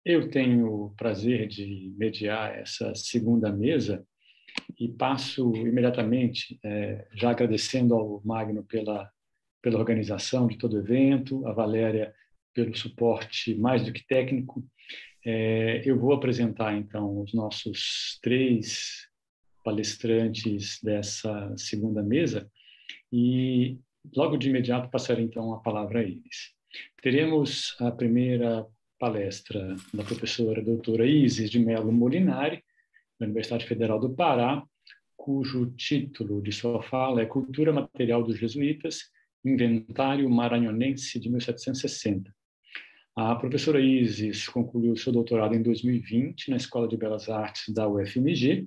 Eu tenho o prazer de mediar essa segunda mesa e passo imediatamente, já agradecendo ao Magno pela organização de todo o evento, a Valéria pelo suporte mais do que técnico. Eu vou apresentar, então, os nossos 3 palestrantes dessa segunda mesa e, logo de imediato, passarei, então, a palavra a eles. Teremos a primeira palestra da professora doutora Isis de Mello Molinari, da Universidade Federal do Pará, cujo título de sua fala é Cultura Material dos Jesuítas, Inventário Maranhonense de 1760. A professora Isis concluiu seu doutorado em 2020 na Escola de Belas Artes da UFMG.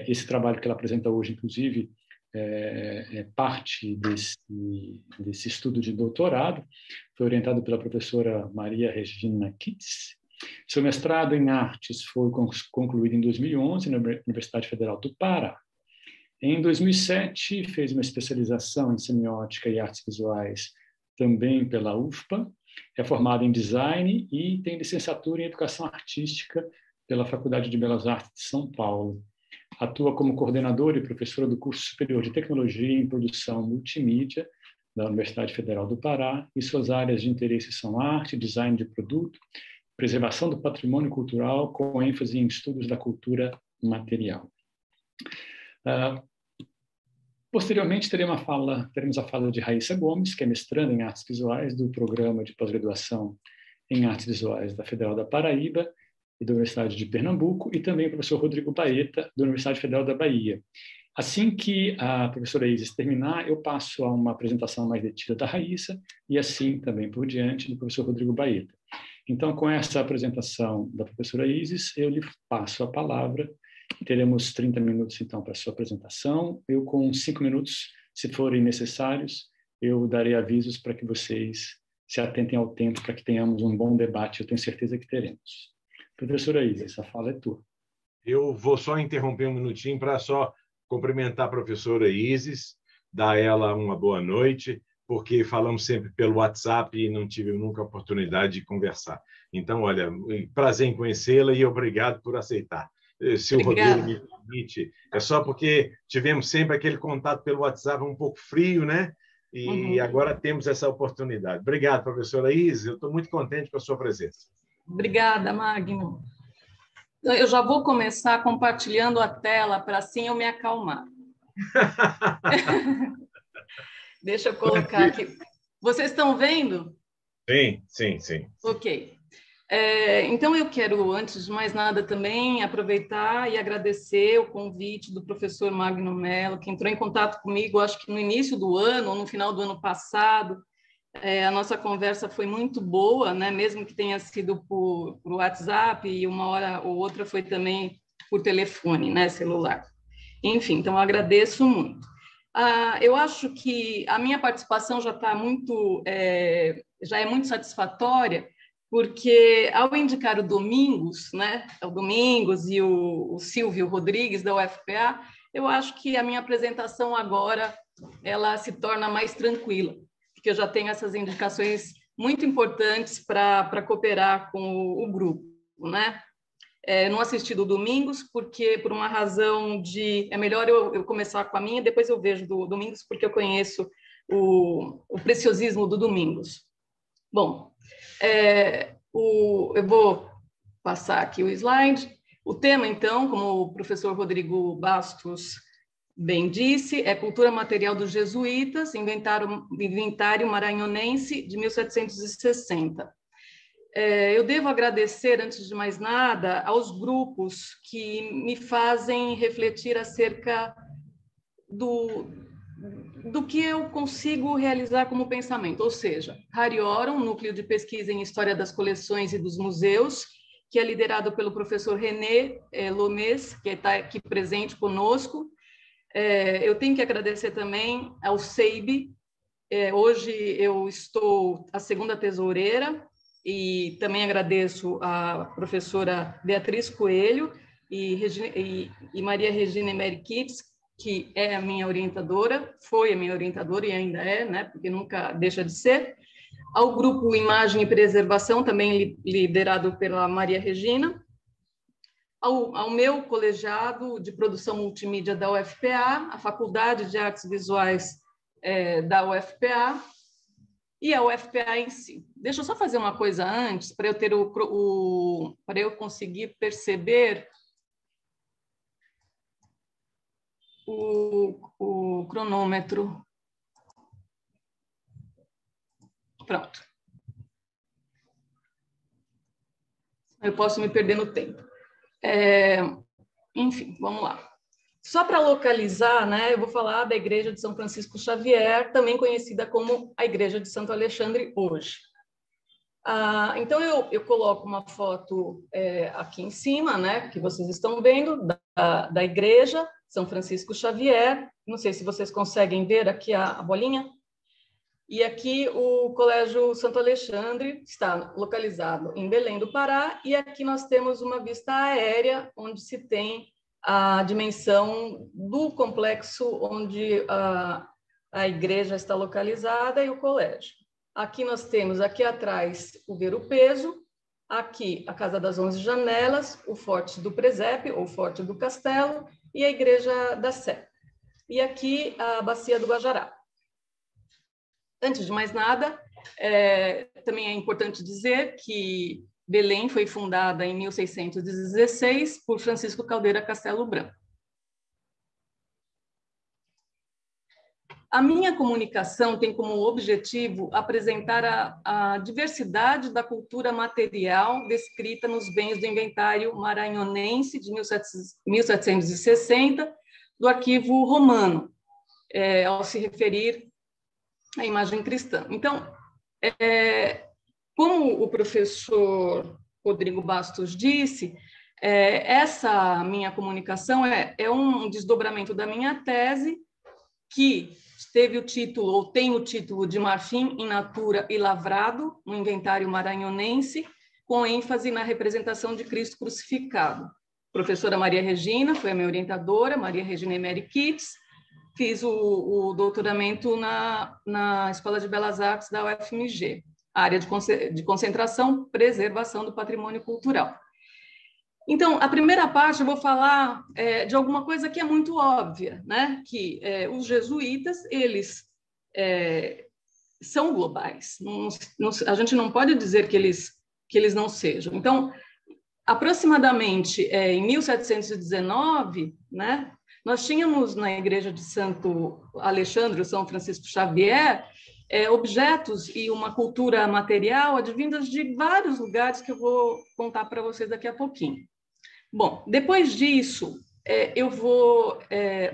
Esse trabalho que ela apresenta hoje, inclusive, é parte desse estudo de doutorado. Foi orientado pela professora Maria Regina Kitts. Seu mestrado em artes foi concluído em 2011 na Universidade Federal do Pará. Em 2007, fez uma especialização em semiótica e artes visuais também pela UFPA. É formada em design e tem licenciatura em educação artística pela Faculdade de Belas Artes de São Paulo. Atua como coordenadora e professora do curso superior de tecnologia em produção multimídia da Universidade Federal do Pará, e suas áreas de interesse são arte, design de produto, preservação do patrimônio cultural, com ênfase em estudos da cultura material. Posteriormente, teremos a fala de Raíssa Gomes, que é mestranda em artes visuais do programa de pós-graduação em artes visuais da Federal da Paraíba e da Universidade de Pernambuco, e também o professor Rodrigo Baeta, da Universidade Federal da Bahia. Assim que a professora Isis terminar, eu passo a uma apresentação mais detida da Raíssa e assim também por diante do professor Rodrigo Baeta. Então, com essa apresentação da professora Isis, eu lhe passo a palavra. Teremos 30 minutos, então, para a sua apresentação. Eu, com 5 minutos, se forem necessários, eu darei avisos para que vocês se atentem ao tempo, para que tenhamos um bom debate. Eu tenho certeza que teremos. Professora Isis, a fala é tua. Eu vou só interromper um minutinho para só cumprimentar a professora Isis, dar a ela uma boa noite, porque falamos sempre pelo WhatsApp e não tive nunca a oportunidade de conversar. Então, olha, prazer em conhecê-la e obrigado por aceitar. Se o Rodrigo me permite, é só porque tivemos sempre aquele contato pelo WhatsApp um pouco frio, né? E agora temos essa oportunidade. Obrigado, professora Isis, eu estou muito contente com a sua presença. Obrigada, Magno. Eu já vou começar compartilhando a tela para assim eu me acalmar. Deixa eu colocar aqui. Vocês estão vendo? Sim. Ok. Então, eu quero, antes de mais nada, também aproveitar e agradecer o convite do professor Magno Mello, que entrou em contato comigo, acho que no início do ano, ou no final do ano passado. A nossa conversa foi muito boa, né? Mesmo que tenha sido por WhatsApp, e uma hora ou outra foi também por telefone, né? Celular. Enfim, então, eu agradeço muito. Eu acho que a minha participação já está já é muito satisfatória, porque ao indicar o Domingos, né, o Domingos e o Silvio Rodrigues da UFPA, eu acho que a minha apresentação agora ela se torna mais tranquila, porque eu já tenho essas indicações muito importantes para cooperar com o grupo, né? Não assisti do Domingos, porque por uma razão de... É melhor eu começar com a minha, depois eu vejo do Domingos, porque eu conheço o preciosismo do Domingos. Bom, eu vou passar aqui o slide. O tema, então, como o professor Rodrigo Bastos bem disse, é Cultura Material dos Jesuítas, Inventário Maranhonense de 1760. Eu devo agradecer, antes de mais nada, aos grupos que me fazem refletir acerca do que eu consigo realizar como pensamento, ou seja, Hariorum, Núcleo de Pesquisa em História das Coleções e dos Museus, que é liderado pelo professor René Lomes, que está aqui presente conosco. Eu tenho que agradecer também ao SEIB. Hoje eu estou a segunda tesoureira, e também agradeço à professora Beatriz Coelho e Maria Regina Emery Kitts, que é a minha orientadora, foi a minha orientadora e ainda é, né, porque nunca deixa de ser. ao grupo Imagem e Preservação, também liderado pela Maria Regina, ao meu colegiado de produção multimídia da UFPA, a Faculdade de Artes Visuais da UFPA e a UFPA em si. Deixa eu só fazer uma coisa antes, para eu ter para eu conseguir perceber o cronômetro. Pronto. Eu posso me perder no tempo. Enfim, vamos lá. Só para localizar, né, eu vou falar da Igreja de São Francisco Xavier, também conhecida como a Igreja de Santo Alexandre hoje. Então, eu coloco uma foto aqui em cima, né, que vocês estão vendo, da Igreja São Francisco Xavier. Não sei se vocês conseguem ver aqui a bolinha. E aqui o Colégio Santo Alexandre está localizado em Belém do Pará, e aqui nós temos uma vista aérea, onde se tem a dimensão do complexo onde a igreja está localizada e o colégio. Aqui nós temos, aqui atrás, o Ver-o-Peso, aqui a Casa das 11 Janelas, o Forte do Presépio, ou Forte do Castelo, e a Igreja da Sé. E aqui a Bacia do Guajará. Antes de mais nada, também é importante dizer que Belém foi fundada em 1616 por Francisco Caldeira Castelo Branco. A minha comunicação tem como objetivo apresentar a diversidade da cultura material descrita nos bens do inventário maranhonense de 1760, do arquivo romano, ao se referir à imagem cristã. Então, como o professor Rodrigo Bastos disse, essa minha comunicação é um desdobramento da minha tese, que teve o título, ou tem o título, de Marfim in natura e lavrado, no inventário maranhonense, com ênfase na representação de Cristo crucificado. A professora Maria Regina foi a minha orientadora, Maria Regina Emery Kitts. Fiz o doutoramento na Escola de Belas Artes da UFMG, área de concentração, preservação do patrimônio cultural. Então, a primeira parte eu vou falar de alguma coisa que é muito óbvia, né? Que os jesuítas, eles são globais. A gente não pode dizer que eles não sejam. Então, aproximadamente em 1719, né? Nós tínhamos na Igreja de Santo Alexandre, São Francisco Xavier, objetos e uma cultura material advindas de vários lugares que eu vou contar para vocês daqui a pouquinho. Bom, depois disso, eu vou,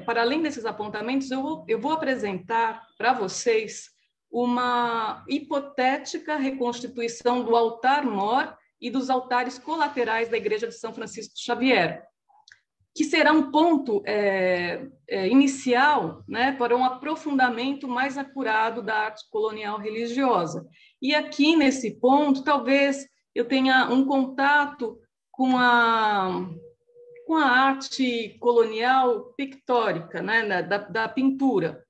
para além desses apontamentos, eu vou apresentar para vocês uma hipotética reconstituição do altar-mor e dos altares colaterais da Igreja de São Francisco Xavier, que será um ponto inicial, né, para um aprofundamento mais acurado da arte colonial religiosa. E aqui, nesse ponto, talvez eu tenha um contato com a arte colonial pictórica, né, da pintura,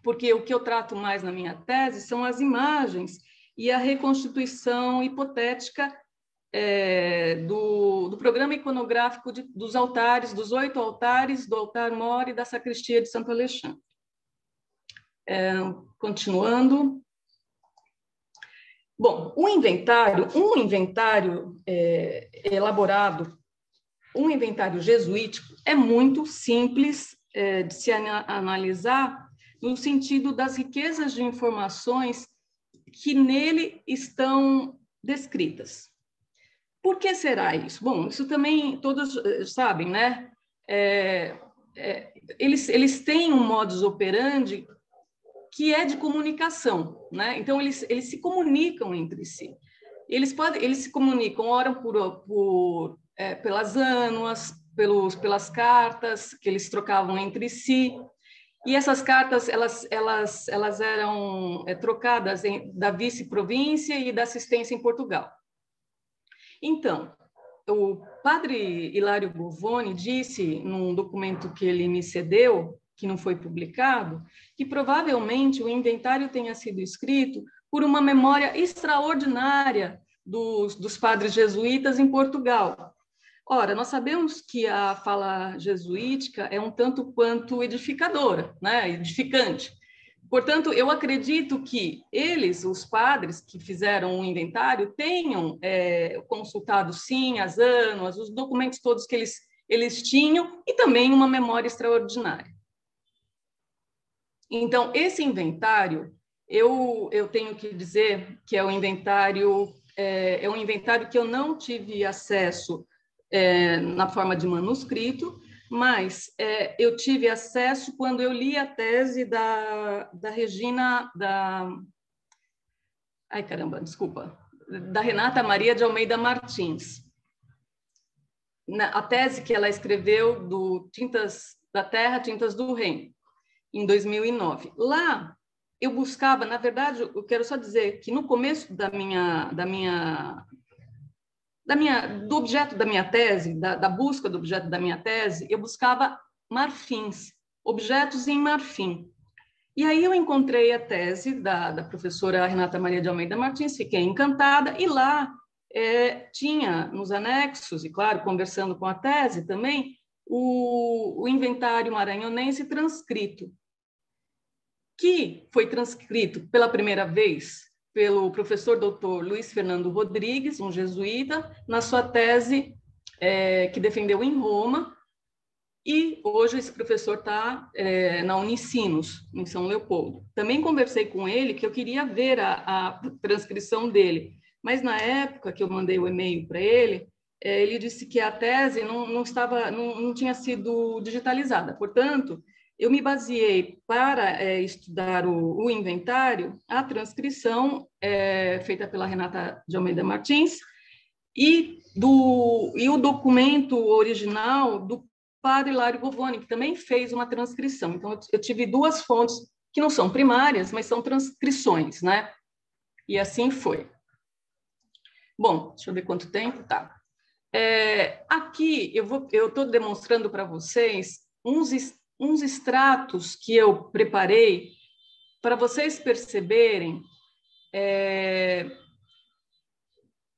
porque o que eu trato mais na minha tese são as imagens e a reconstituição hipotética do programa iconográfico dos altares, dos 8 altares, do altar-mor e da sacristia de Santo Alexandre. Continuando. Bom, um inventário elaborado, um inventário jesuítico, é muito simples de se analisar no sentido das riquezas de informações que nele estão descritas. Por que será isso? Bom, isso também todos sabem, né? Eles têm um modus operandi que é de comunicação, né? Então, eles se comunicam entre si. Eles se comunicam, ora pelas ânuas, pelas cartas que eles trocavam entre si, e essas cartas elas eram trocadas da vice-província e da assistência em Portugal. Então, o padre Hilário Bovoni disse, num documento que ele me cedeu, que não foi publicado, que provavelmente o inventário tenha sido escrito por uma memória extraordinária dos padres jesuítas em Portugal. Ora, nós sabemos que a fala jesuítica é um tanto quanto edificadora, né? Edificante. Portanto, eu acredito que eles, os padres que fizeram o inventário, tenham consultado, sim, as ânoas, os documentos todos que eles tinham, e também uma memória extraordinária. Então, esse inventário, eu tenho que dizer que é um inventário que eu não tive acesso na forma de manuscrito, mas eu tive acesso quando eu li a tese da Regina, da Renata Maria de Almeida Martins. A tese que ela escreveu do Tintas da Terra, Tintas do Reino, em 2009. Lá, eu buscava, na verdade, eu quero só dizer que no começo do objeto da minha tese, da busca do objeto da minha tese, eu buscava marfins, objetos em marfim. E aí eu encontrei a tese da professora Renata Maria de Almeida Martins, fiquei encantada, e lá tinha nos anexos, e claro, conversando com a tese também, o inventário maranhonense transcrito, que foi transcrito pela primeira vez pelo professor Dr. Luiz Fernando Rodrigues, um jesuíta, na sua tese que defendeu em Roma, e hoje esse professor está na Unicinos, em São Leopoldo. Também conversei com ele que eu queria ver a transcrição dele, mas na época que eu mandei o e-mail para ele, ele disse que a tese não tinha sido digitalizada, portanto, eu me baseei para estudar o inventário, a transcrição feita pela Renata de Almeida Martins e o documento original do padre Hilário Govoni, que também fez uma transcrição. Então, eu tive duas fontes que não são primárias, mas são transcrições, né? E assim foi. Bom, deixa eu ver quanto tempo, tá. Aqui, eu estou demonstrando para vocês uns extratos que eu preparei para vocês perceberem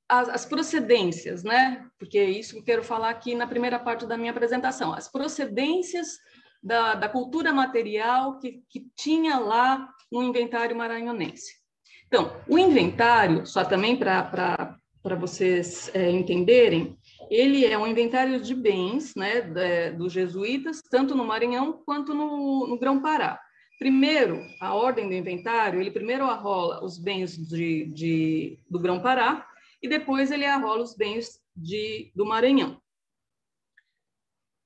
as procedências, né? Porque é isso que eu quero falar aqui na primeira parte da minha apresentação. As procedências da cultura material que tinha lá no inventário maranhonense. Então, o inventário, só também para vocês entenderem, ele é um inventário de bens, né, dos jesuítas, tanto no Maranhão quanto no Grão-Pará. Primeiro, a ordem do inventário, ele primeiro arrola os bens do Grão-Pará e depois ele arrola os bens do Maranhão.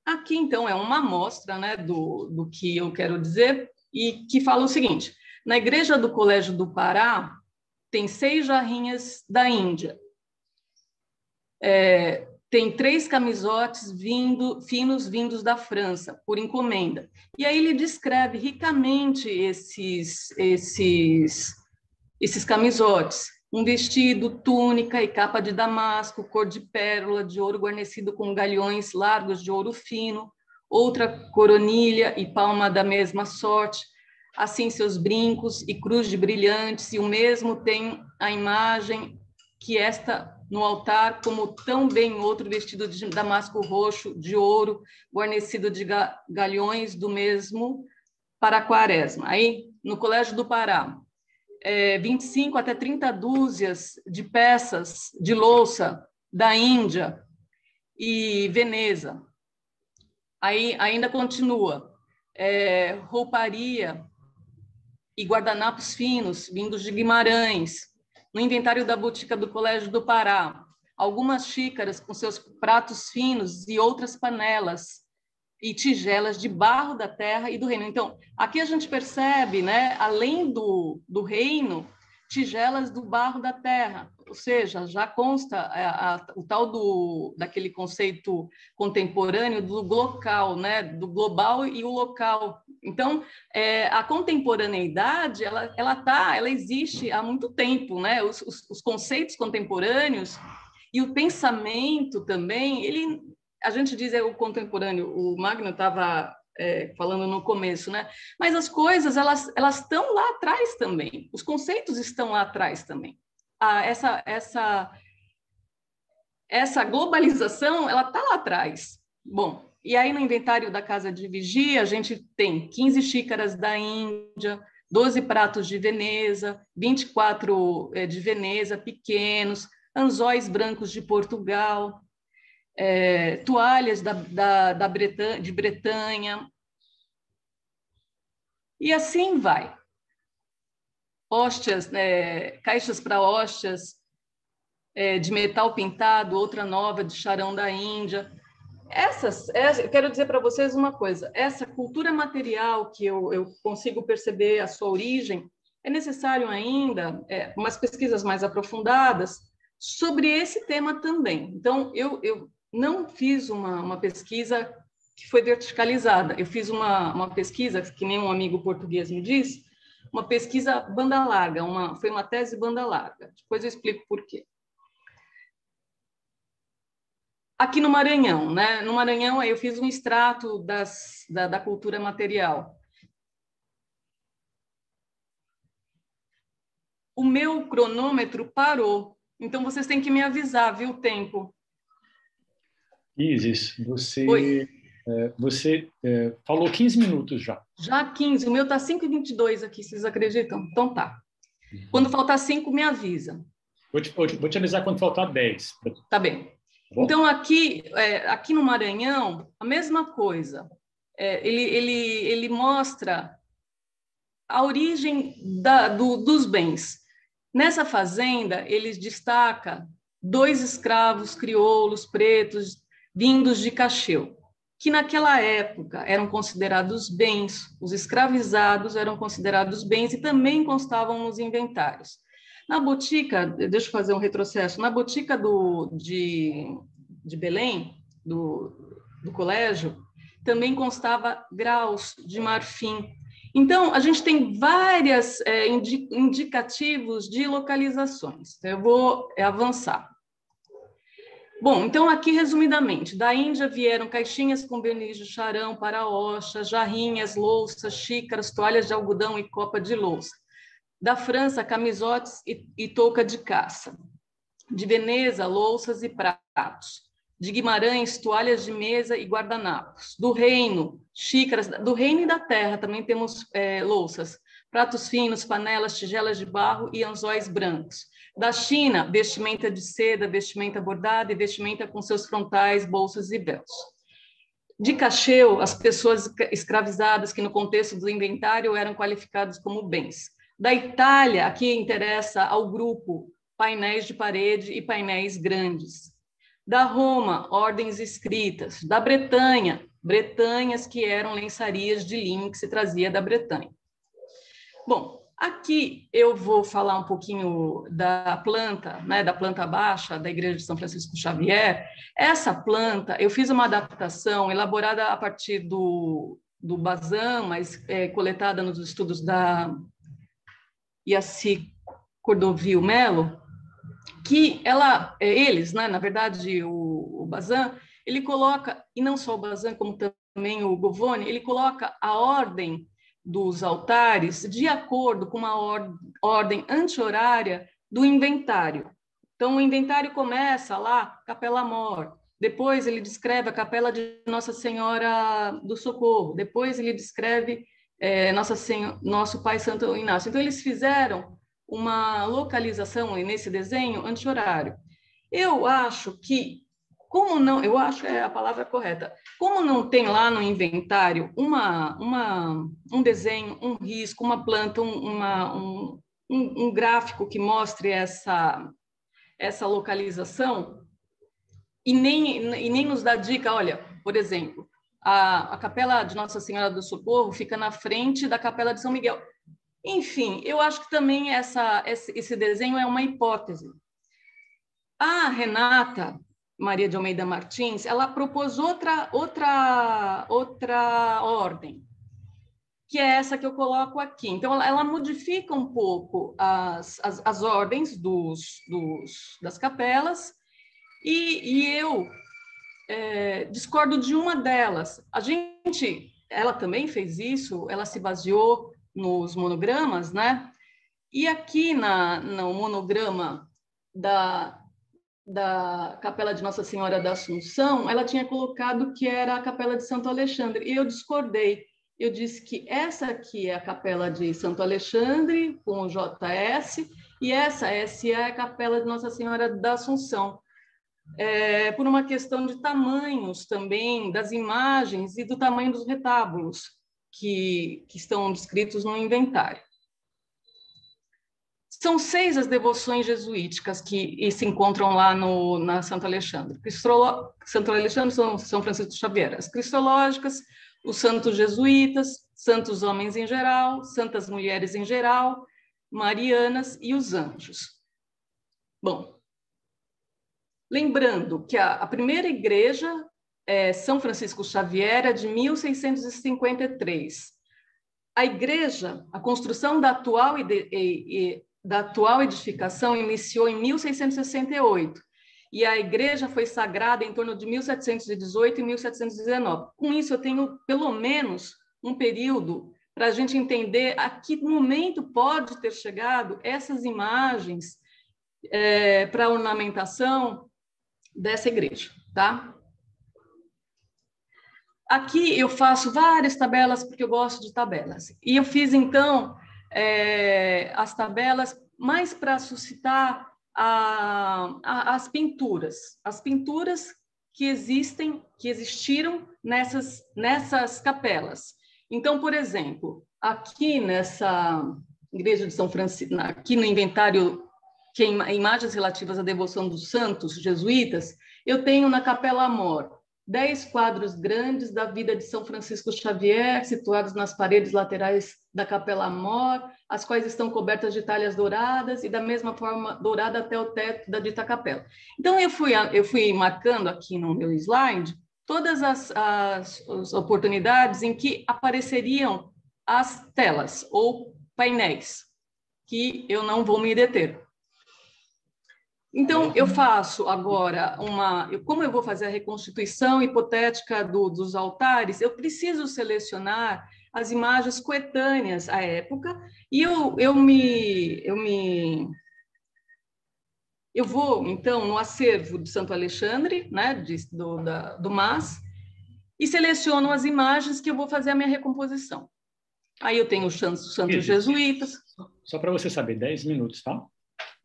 Aqui, então, é uma amostra, né, do que eu quero dizer e que fala o seguinte: na igreja do Colégio do Pará tem 6 jarrinhas da Índia. Tem 3 camisotes finos vindos da França, por encomenda. E aí ele descreve ricamente esses camisotes. Um vestido, túnica e capa de damasco, cor de pérola, de ouro guarnecido com galhões largos de ouro fino, outra coronilha e palma da mesma sorte, assim seus brincos e cruz de brilhantes, e o mesmo tem a imagem que esta no altar, como tão bem outro vestido de damasco roxo, de ouro, guarnecido de galhões do mesmo para a quaresma. Aí, no Colégio do Pará, 25 até 30 dúzias de peças de louça da Índia e Veneza. Aí, ainda continua, rouparia e guardanapos finos, vindos de Guimarães. No inventário da botica do Colégio do Pará, algumas xícaras com seus pratos finos e outras panelas e tigelas de barro da terra e do reino. Então, aqui a gente percebe, né, além do reino, tigelas do barro da terra, ou seja, já consta o tal daquele conceito contemporâneo do local, né, do global e o local. Então, a contemporaneidade, ela existe há muito tempo, né? Os conceitos contemporâneos e o pensamento também, a gente diz o contemporâneo, o Magno estava falando no começo, né? Mas as coisas, elas estão lá atrás também. Os conceitos estão lá atrás também. Essa globalização, ela está lá atrás. Bom, e aí no inventário da Casa de Vigia, a gente tem 15 xícaras da Índia, 12 pratos de Veneza, 24 de Veneza pequenos, anzóis brancos de Portugal, toalhas de Bretanha, e assim vai. Hóstias, caixas para hóstias de metal pintado, outra nova de charão da Índia. Eu quero dizer para vocês uma coisa, essa cultura material que eu consigo perceber a sua origem, é necessário ainda umas pesquisas mais aprofundadas sobre esse tema também. Então, eu não fiz uma pesquisa que foi verticalizada, eu fiz uma pesquisa, que nem um amigo português me disse, uma pesquisa banda larga, foi uma tese banda larga. Depois eu explico por quê. Aqui no Maranhão, né? No Maranhão, eu fiz um extrato da cultura material. O meu cronômetro parou, então vocês têm que me avisar, viu, o tempo. Isis, você falou 15 minutos já. Já 15, o meu está 5h22 aqui, vocês acreditam? Então tá. Quando faltar 5, me avisa. Vou te avisar quando faltar 10. Tá bem. Então, aqui no Maranhão, a mesma coisa. Ele mostra a origem dos bens. Nessa fazenda, ele destaca 2 escravos crioulos pretos vindos de Cacheu, que naquela época eram considerados bens, os escravizados eram considerados bens e também constavam nos inventários. Na botica, deixa eu fazer um retrocesso, na botica de Belém, do colégio, também constava graus de marfim. Então, a gente tem vários indicativos de localizações. Eu vou avançar. Bom, então aqui, resumidamente, da Índia vieram caixinhas com verniz de charão para hoxa, jarrinhas, louças, xícaras, toalhas de algodão e copa de louça. Da França, camisotes e touca de caça. De Veneza, louças e pratos. De Guimarães, toalhas de mesa e guardanapos. Do Reino, xícaras. Do Reino e da Terra também temos louças. Pratos finos, panelas, tigelas de barro e anzóis brancos. Da China, vestimenta de seda, vestimenta bordada e vestimenta com seus frontais, bolsas e véus. De Cacheu, as pessoas escravizadas que no contexto do inventário eram qualificadas como bens. Da Itália, aqui interessa ao grupo painéis de parede e painéis grandes. Da Roma, ordens escritas. Da Bretanha, bretanhas que eram lençarias de linho que se trazia da Bretanha. Bom, aqui eu vou falar um pouquinho da planta, né, da planta baixa da Igreja de São Francisco Xavier. Essa planta, eu fiz uma adaptação elaborada a partir do Bazin, mas coletada nos estudos da Iaci Cordovil Melo, que eles, né, na verdade, o Bazin, ele coloca, e não só o Bazin, como também o Govone, ele coloca a ordem dos altares de acordo com uma ordem anti-horária do inventário. Então, o inventário começa lá, Capela Mor, depois ele descreve a Capela de Nossa Senhora do Socorro, depois ele descreve Nosso Pai Santo Inácio. Então, eles fizeram uma localização nesse desenho anti-horário. Eu acho que, eu acho é a palavra correta, como não tem lá no inventário um desenho, um risco, uma planta, um gráfico que mostre essa localização, e nem nos dá dica, olha, por exemplo, a Capela de Nossa Senhora do Socorro fica na frente da Capela de São Miguel. Enfim, eu acho que também esse desenho é uma hipótese. A Renata Maria de Almeida Martins, ela propôs outra ordem, que é essa que eu coloco aqui. Então, ela modifica um pouco as ordens das capelas, e eu discordo de uma delas. A gente ela também fez isso, ela se baseou nos monogramas, né? E aqui no monograma da Capela de Nossa Senhora da Assunção, ela tinha colocado que era a Capela de Santo Alexandre, e eu discordei. Eu disse que essa aqui é a Capela de Santo Alexandre, com o JS, e essa SE é a Capela de Nossa Senhora da Assunção. Por uma questão de tamanhos também, das imagens e do tamanho dos retábulos que estão descritos no inventário. São 6 as devoções jesuíticas que se encontram lá na Santo Alexandre. Santo Alexandre São Francisco Xavier. As cristológicas, os santos jesuítas, santos homens em geral, santas mulheres em geral, marianas e os anjos. Bom, lembrando que a primeira igreja, São Francisco Xavier, é de 1653. A igreja, a construção da atual edificação iniciou em 1668, e a igreja foi sagrada em torno de 1718 e 1719. Com isso, eu tenho pelo menos um período para a gente entender a que momento pode ter chegado essas imagens para a ornamentação dessa igreja, tá? Aqui eu faço várias tabelas, porque eu gosto de tabelas. E eu fiz, então, as tabelas mais para suscitar as pinturas que existiram nessas capelas. Então, por exemplo, aqui nessa igreja de São Francisco, aqui no inventário, que é imagens relativas à devoção dos santos jesuítas, eu tenho na Capela Mor 10 quadros grandes da vida de São Francisco Xavier, situados nas paredes laterais da Capela Mor, as quais estão cobertas de talhas douradas e da mesma forma dourada até o teto da dita capela. Então, eu fui marcando aqui no meu slide todas as oportunidades em que apareceriam as telas ou painéis, que eu não vou me deter. Então, eu faço agora como eu vou fazer a reconstituição hipotética dos altares, eu preciso selecionar as imagens coetâneas à época, e eu vou, então, no acervo de Santo Alexandre, né, do MAS, e seleciono as imagens que eu vou fazer a minha recomposição. Aí eu tenho os santos jesuítas. Só para você saber, 10 minutos, tá?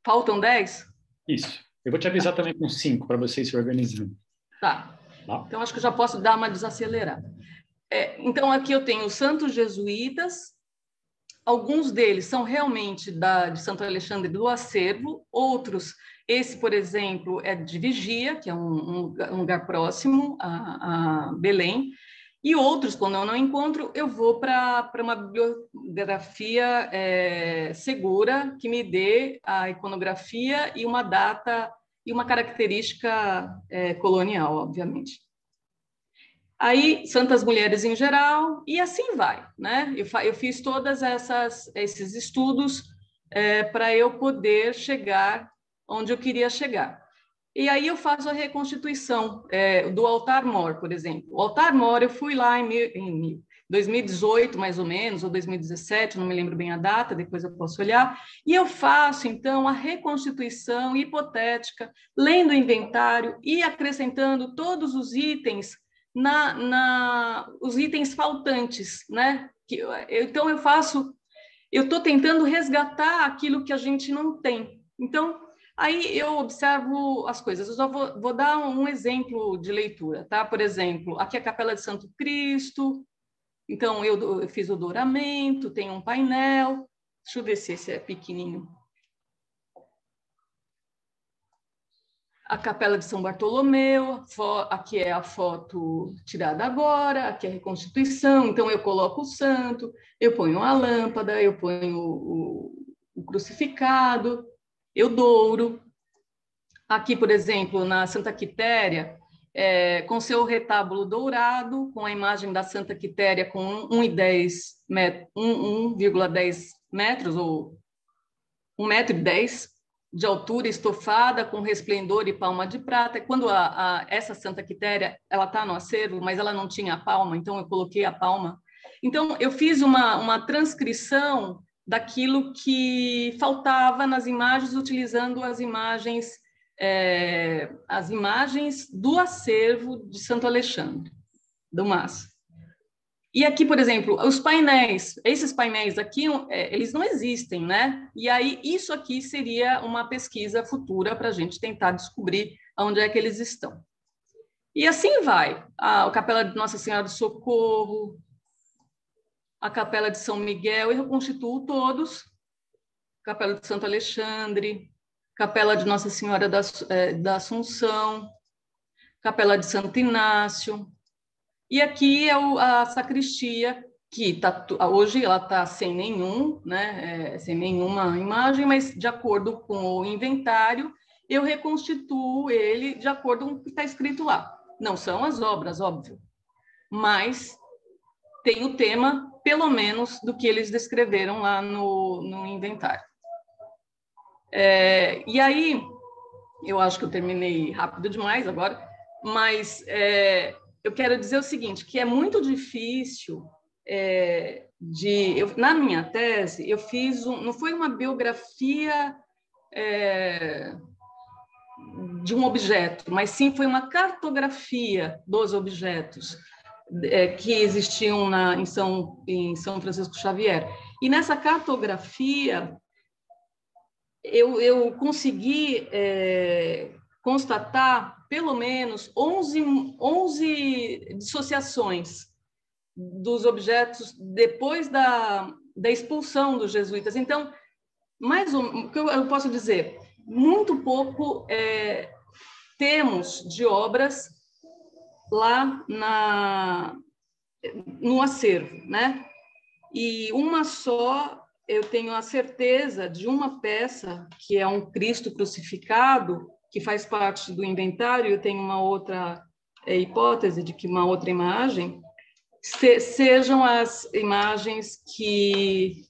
Faltam 10? Isso. Eu vou te avisar também com 5, para vocês se organizando. Tá. Então, acho que eu já posso dar uma desacelerada. Então, aqui eu tenho os santos jesuítas. Alguns deles são realmente de Santo Alexandre do acervo. Outros, esse, por exemplo, é de Vigia, que é um lugar próximo a Belém. E outros, quando eu não encontro, eu vou para uma bibliografia segura, que me dê a iconografia e uma data e uma característica colonial, obviamente. Aí, santas mulheres em geral, e assim vai, né? Eu fiz todos esses estudos para eu poder chegar onde eu queria chegar. E aí eu faço a reconstituição do altar mor, por exemplo. O altar mor, eu fui lá em 2018, mais ou menos, ou 2017, não me lembro bem a data, depois eu posso olhar, e eu faço, então, a reconstituição hipotética, lendo o inventário e acrescentando todos os itens, os itens faltantes, né? Então, eu estou tentando resgatar aquilo que a gente não tem. Então, aí eu observo as coisas. Eu só vou dar um exemplo de leitura, tá? Por exemplo, aqui é a Capela de Santo Cristo. Então, eu fiz o douramento, tem um painel. Deixa eu ver se esse é pequenininho. A Capela de São Bartolomeu, aqui é a foto tirada agora, aqui é a reconstituição. Então, eu coloco o santo, eu ponho a lâmpada, eu ponho o crucificado, eu douro. Aqui, por exemplo, na Santa Quitéria, com seu retábulo dourado, com a imagem da Santa Quitéria com 1,10 metros, ou 1,10 m, de altura, estofada, com resplendor e palma de prata. Quando essa Santa Quitéria, ela está no acervo, mas ela não tinha a palma, então eu coloquei a palma. Então, eu fiz uma transcrição daquilo que faltava nas imagens, utilizando as imagens do acervo de Santo Alexandre, do MAS. E aqui, por exemplo, os painéis, esses painéis aqui, eles não existem, né? E aí, isso aqui seria uma pesquisa futura para a gente tentar descobrir onde é que eles estão. E assim vai. A Capela de Nossa Senhora do Socorro, a Capela de São Miguel, eu reconstituo todos, Capela de Santo Alexandre, Capela de Nossa Senhora da Assunção, Capela de Santo Inácio. E aqui é a sacristia, que hoje ela está sem sem nenhuma imagem, mas de acordo com o inventário, eu reconstituo ele de acordo com o que está escrito lá. Não são as obras, óbvio, mas tem o tema, pelo menos, do que eles descreveram lá no inventário. E aí, eu acho que eu terminei rápido demais agora, mas eu quero dizer o seguinte, que é muito difícil na minha tese, eu fiz não foi uma biografia de um objeto, mas sim foi uma cartografia dos objetos que existiam em São Francisco Xavier. E nessa cartografia, eu consegui constatar pelo menos 11 dissociações dos objetos depois da expulsão dos jesuítas. Então, o que eu posso dizer? Muito pouco temos de obras lá no acervo, né? E uma só, eu tenho a certeza de uma peça, que é um Cristo crucificado, que faz parte do inventário. Eu tenho uma outra hipótese de que uma outra imagem sejam as imagens que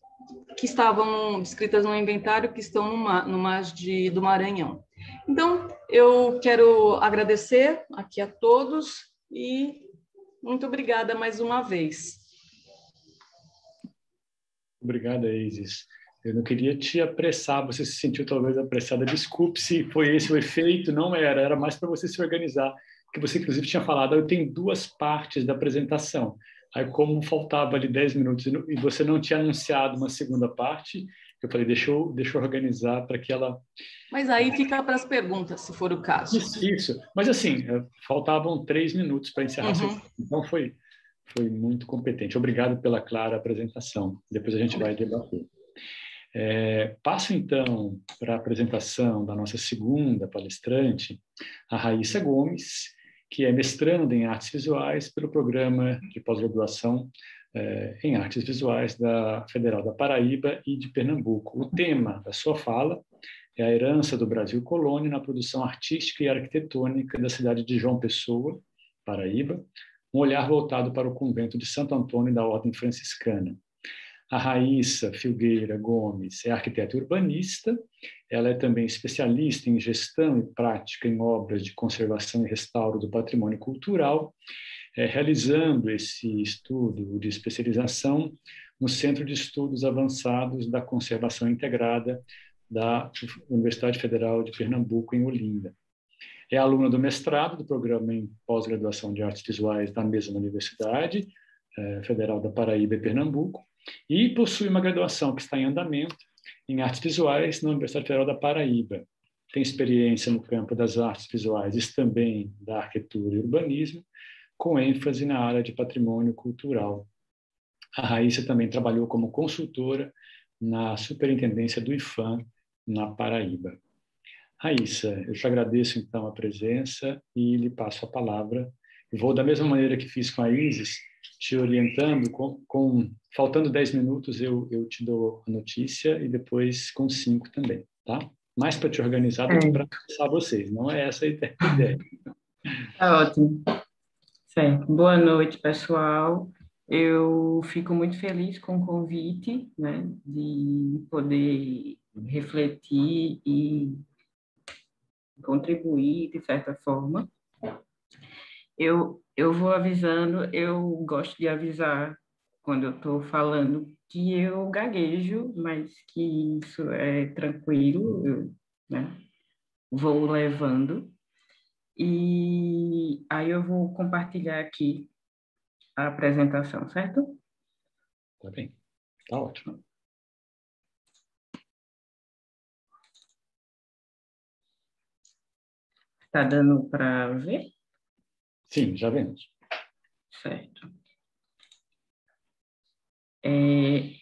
estavam escritas no inventário, que estão no MAS do Maranhão. Então, eu quero agradecer aqui a todos e muito obrigada mais uma vez. Obrigada, Isis. Eu não queria te apressar, você se sentiu talvez apressada. Desculpe se foi esse o efeito, não era mais para você se organizar, que você inclusive tinha falado, eu tenho 2 partes da apresentação. Aí, como faltava ali 10 minutos e você não tinha anunciado uma segunda parte, eu falei, deixa eu organizar para que ela... Mas aí fica para as perguntas, se for o caso. Isso. Mas assim, faltavam 3 minutos para encerrar. Então, foi muito competente. Obrigado pela clara apresentação. Depois a gente vai debater. Passo, então, para a apresentação da nossa segunda palestrante, a Raíssa Gomes, que é mestranda em Artes Visuais pelo Programa de Pós-Graduação em Artes Visuais da Federal da Paraíba e de Pernambuco. O tema da sua fala é a herança do Brasil colônia na produção artística e arquitetônica da cidade de João Pessoa, Paraíba, um olhar voltado para o convento de Santo Antônio da Ordem Franciscana. A Raíssa Filgueira Gomes é arquiteta e urbanista, ela é também especialista em gestão e prática em obras de conservação e restauro do patrimônio cultural, realizando esse estudo de especialização no Centro de Estudos Avançados da Conservação Integrada da Universidade Federal de Pernambuco, em Olinda. É aluna do mestrado do programa em pós-graduação de artes visuais da mesma Universidade Federal da Paraíba e Pernambuco, e possui uma graduação que está em andamento em artes visuais na Universidade Federal da Paraíba. Tem experiência no campo das artes visuais e também da arquitetura e urbanismo, com ênfase na área de patrimônio cultural. A Raíssa também trabalhou como consultora na superintendência do IFAM, na Paraíba. Raíssa, eu te agradeço, então, a presença e lhe passo a palavra. Eu vou, da mesma maneira que fiz com a Isis, te orientando, faltando 10 minutos, eu te dou a notícia e depois com 5 também, tá? Mais para te organizar do que para pensar vocês, não é essa a ideia. Tá ótimo. Certo. Boa noite, pessoal. Eu fico muito feliz com o convite, né, de poder refletir e contribuir de certa forma. Eu vou avisando, eu gosto de avisar quando eu estou falando que eu gaguejo, mas que isso é tranquilo, né, vou levando. E aí eu vou compartilhar aqui a apresentação, certo? Tá bem, tá ótimo. Está dando para ver? Sim, já vemos. Certo.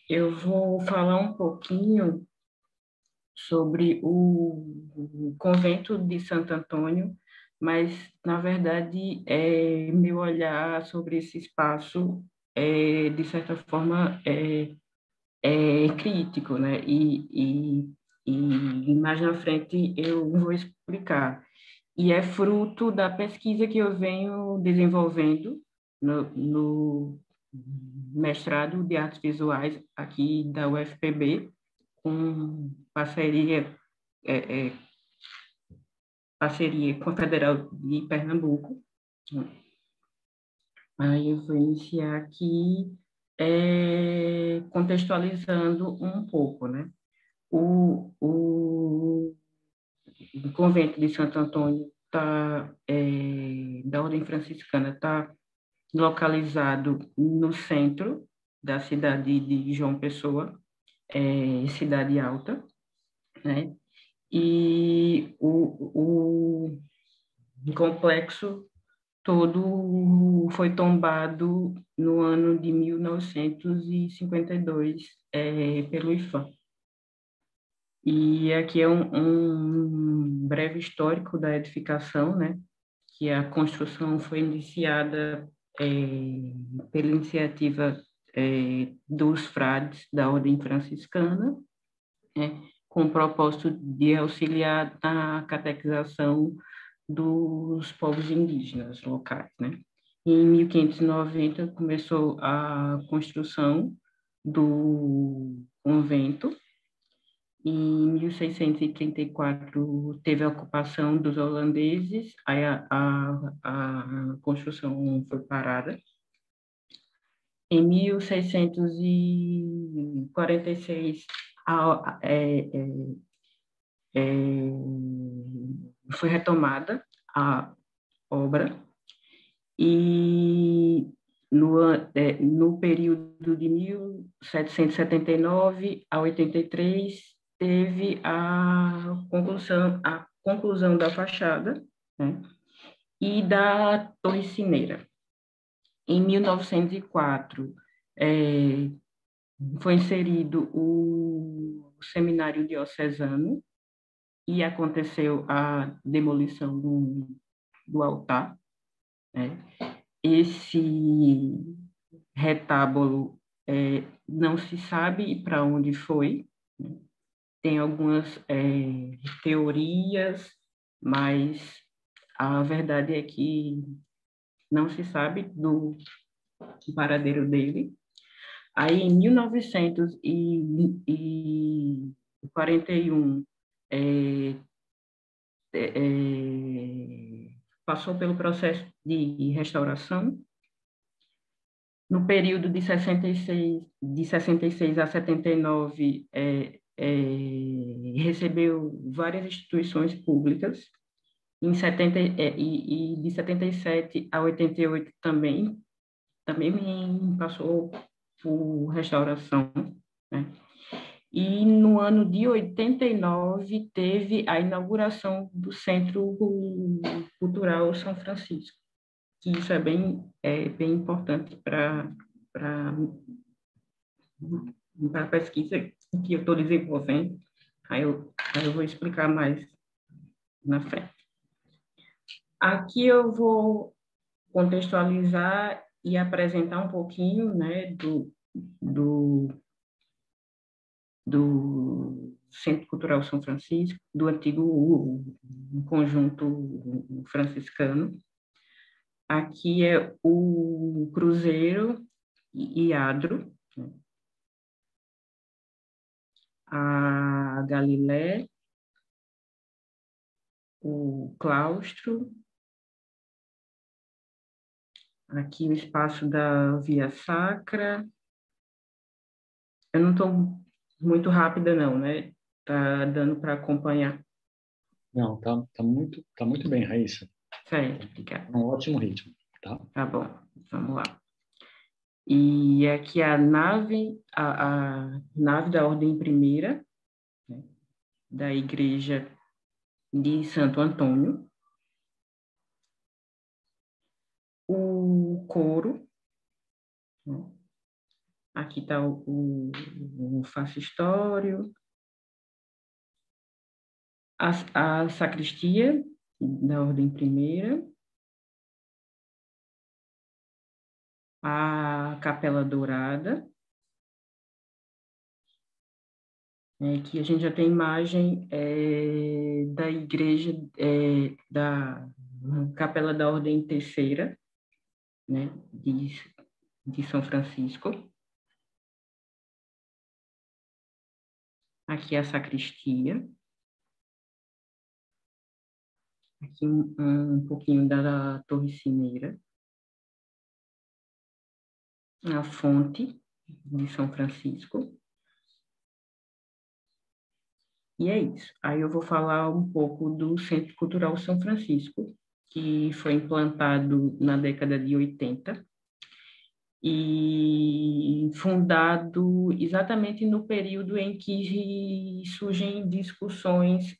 Eu vou falar um pouquinho sobre o convento de Santo Antônio, mas, na verdade, meu olhar sobre esse espaço de certa forma, é crítico, né? E mais na frente eu vou explicar. E é fruto da pesquisa que eu venho desenvolvendo no mestrado de artes visuais aqui da UFPB, com é, é, parceria com a Federal de Pernambuco. Aí eu vou iniciar aqui contextualizando um pouco, né? O convento de Santo Antônio da Ordem Franciscana está localizado no centro da cidade de João Pessoa, cidade alta, né? E o complexo todo foi tombado no ano de 1952 pelo IPHAN. E aqui é um breve histórico da edificação, né? Que a construção foi iniciada pela iniciativa dos frades da Ordem Franciscana, né? Com o propósito de auxiliar na catequização dos povos indígenas locais, né? Em 1590 começou a construção do convento. Em 1634 teve a ocupação dos holandeses, aí a construção foi parada. Em 1646 foi retomada a obra e no período de 1779 a 83 teve a conclusão da fachada, né, e da torre cineira. Em 1904 foi inserido o seminário diocesano e aconteceu a demolição do altar, né? Esse retábulo não se sabe para onde foi, né? Tem algumas teorias, mas a verdade é que não se sabe do paradeiro dele. Aí, em 1941, passou pelo processo de restauração. No período de 66 a 79, recebeu várias instituições públicas. E de 77 a 88 também passou por restauração, né? E no ano de 89 teve a inauguração do Centro Cultural São Francisco, que isso é bem importante para a pesquisa que eu estou desenvolvendo. Aí eu vou explicar mais na frente. Aqui eu vou contextualizar e apresentar um pouquinho, né, do Centro Cultural São Francisco, do antigo conjunto franciscano. Aqui é o Cruzeiro e Adro. a Galilé, o claustro, aqui o espaço da Via Sacra. Eu não estou muito rápida, não, né? Tá dando para acompanhar. Não, tá muito bem, Raíssa. Certo, obrigada. Um ótimo ritmo, tá? Tá bom, vamos lá. E aqui a nave da Ordem Primeira, né, da Igreja de Santo Antônio. O coro, né? Aqui está o fascistório, a sacristia da Ordem Primeira, a Capela Dourada, que a gente já tem imagem da igreja, da Capela da Ordem Terceira, né, de São Francisco. Aqui a sacristia. Aqui um pouquinho da Torre Cineira. A fonte de São Francisco. E é isso. Aí eu vou falar um pouco do Centro Cultural São Francisco, que foi implantado na década de 80 e fundado exatamente no período em que surgem discussões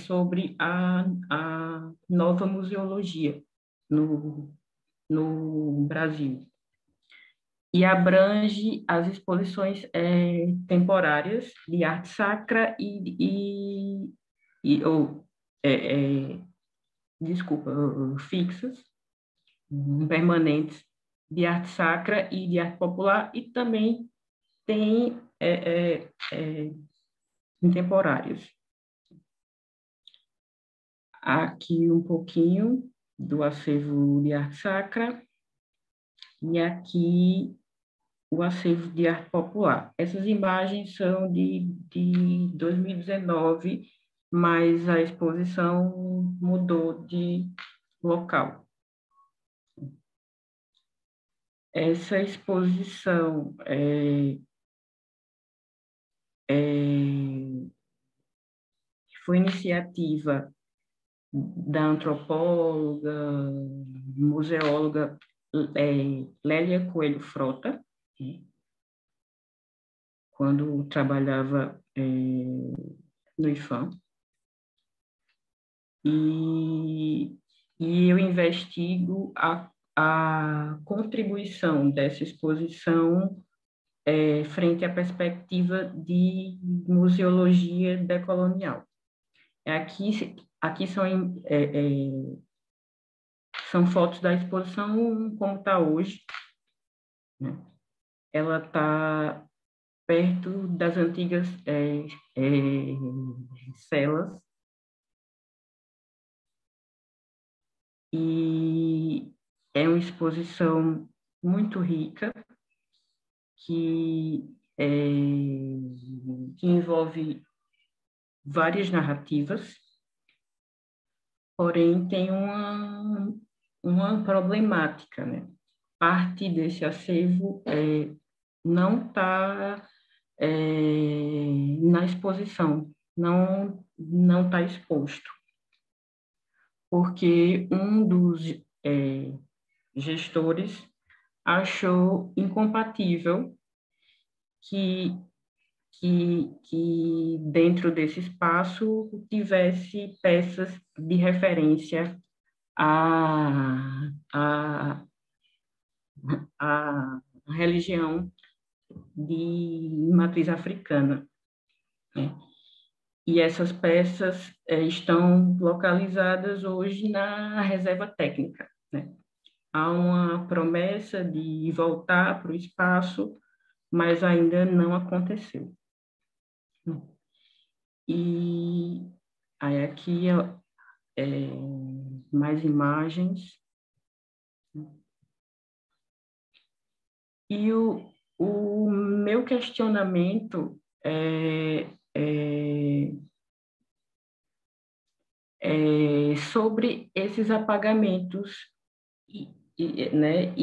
sobre a nova museologia no Brasil. E abrange as exposições temporárias de arte sacra fixas, permanentes, de arte sacra e de arte popular, e também tem temporários. Aqui um pouquinho do acervo de arte sacra e aqui o acervo de arte popular. Essas imagens são de 2019, mas a exposição mudou de local. Essa exposição foi iniciativa da antropóloga, museóloga Lélia Coelho Frota, quando trabalhava no IFAM. E eu investigo a contribuição dessa exposição frente à perspectiva de museologia decolonial. Aqui são fotos da exposição como está hoje, né? Ela está perto das antigas celas, e é uma exposição muito rica que envolve várias narrativas, porém tem uma problemática, né? Parte desse acervo não está na exposição, não está exposto, porque um dos gestores achou incompatível que dentro desse espaço tivesse peças de referência à religião de matriz africana, né? E essas peças estão localizadas hoje na reserva técnica, né? Há uma promessa de voltar para o espaço, mas ainda não aconteceu. E aí aqui mais imagens. E o meu questionamento sobre esses apagamentos né,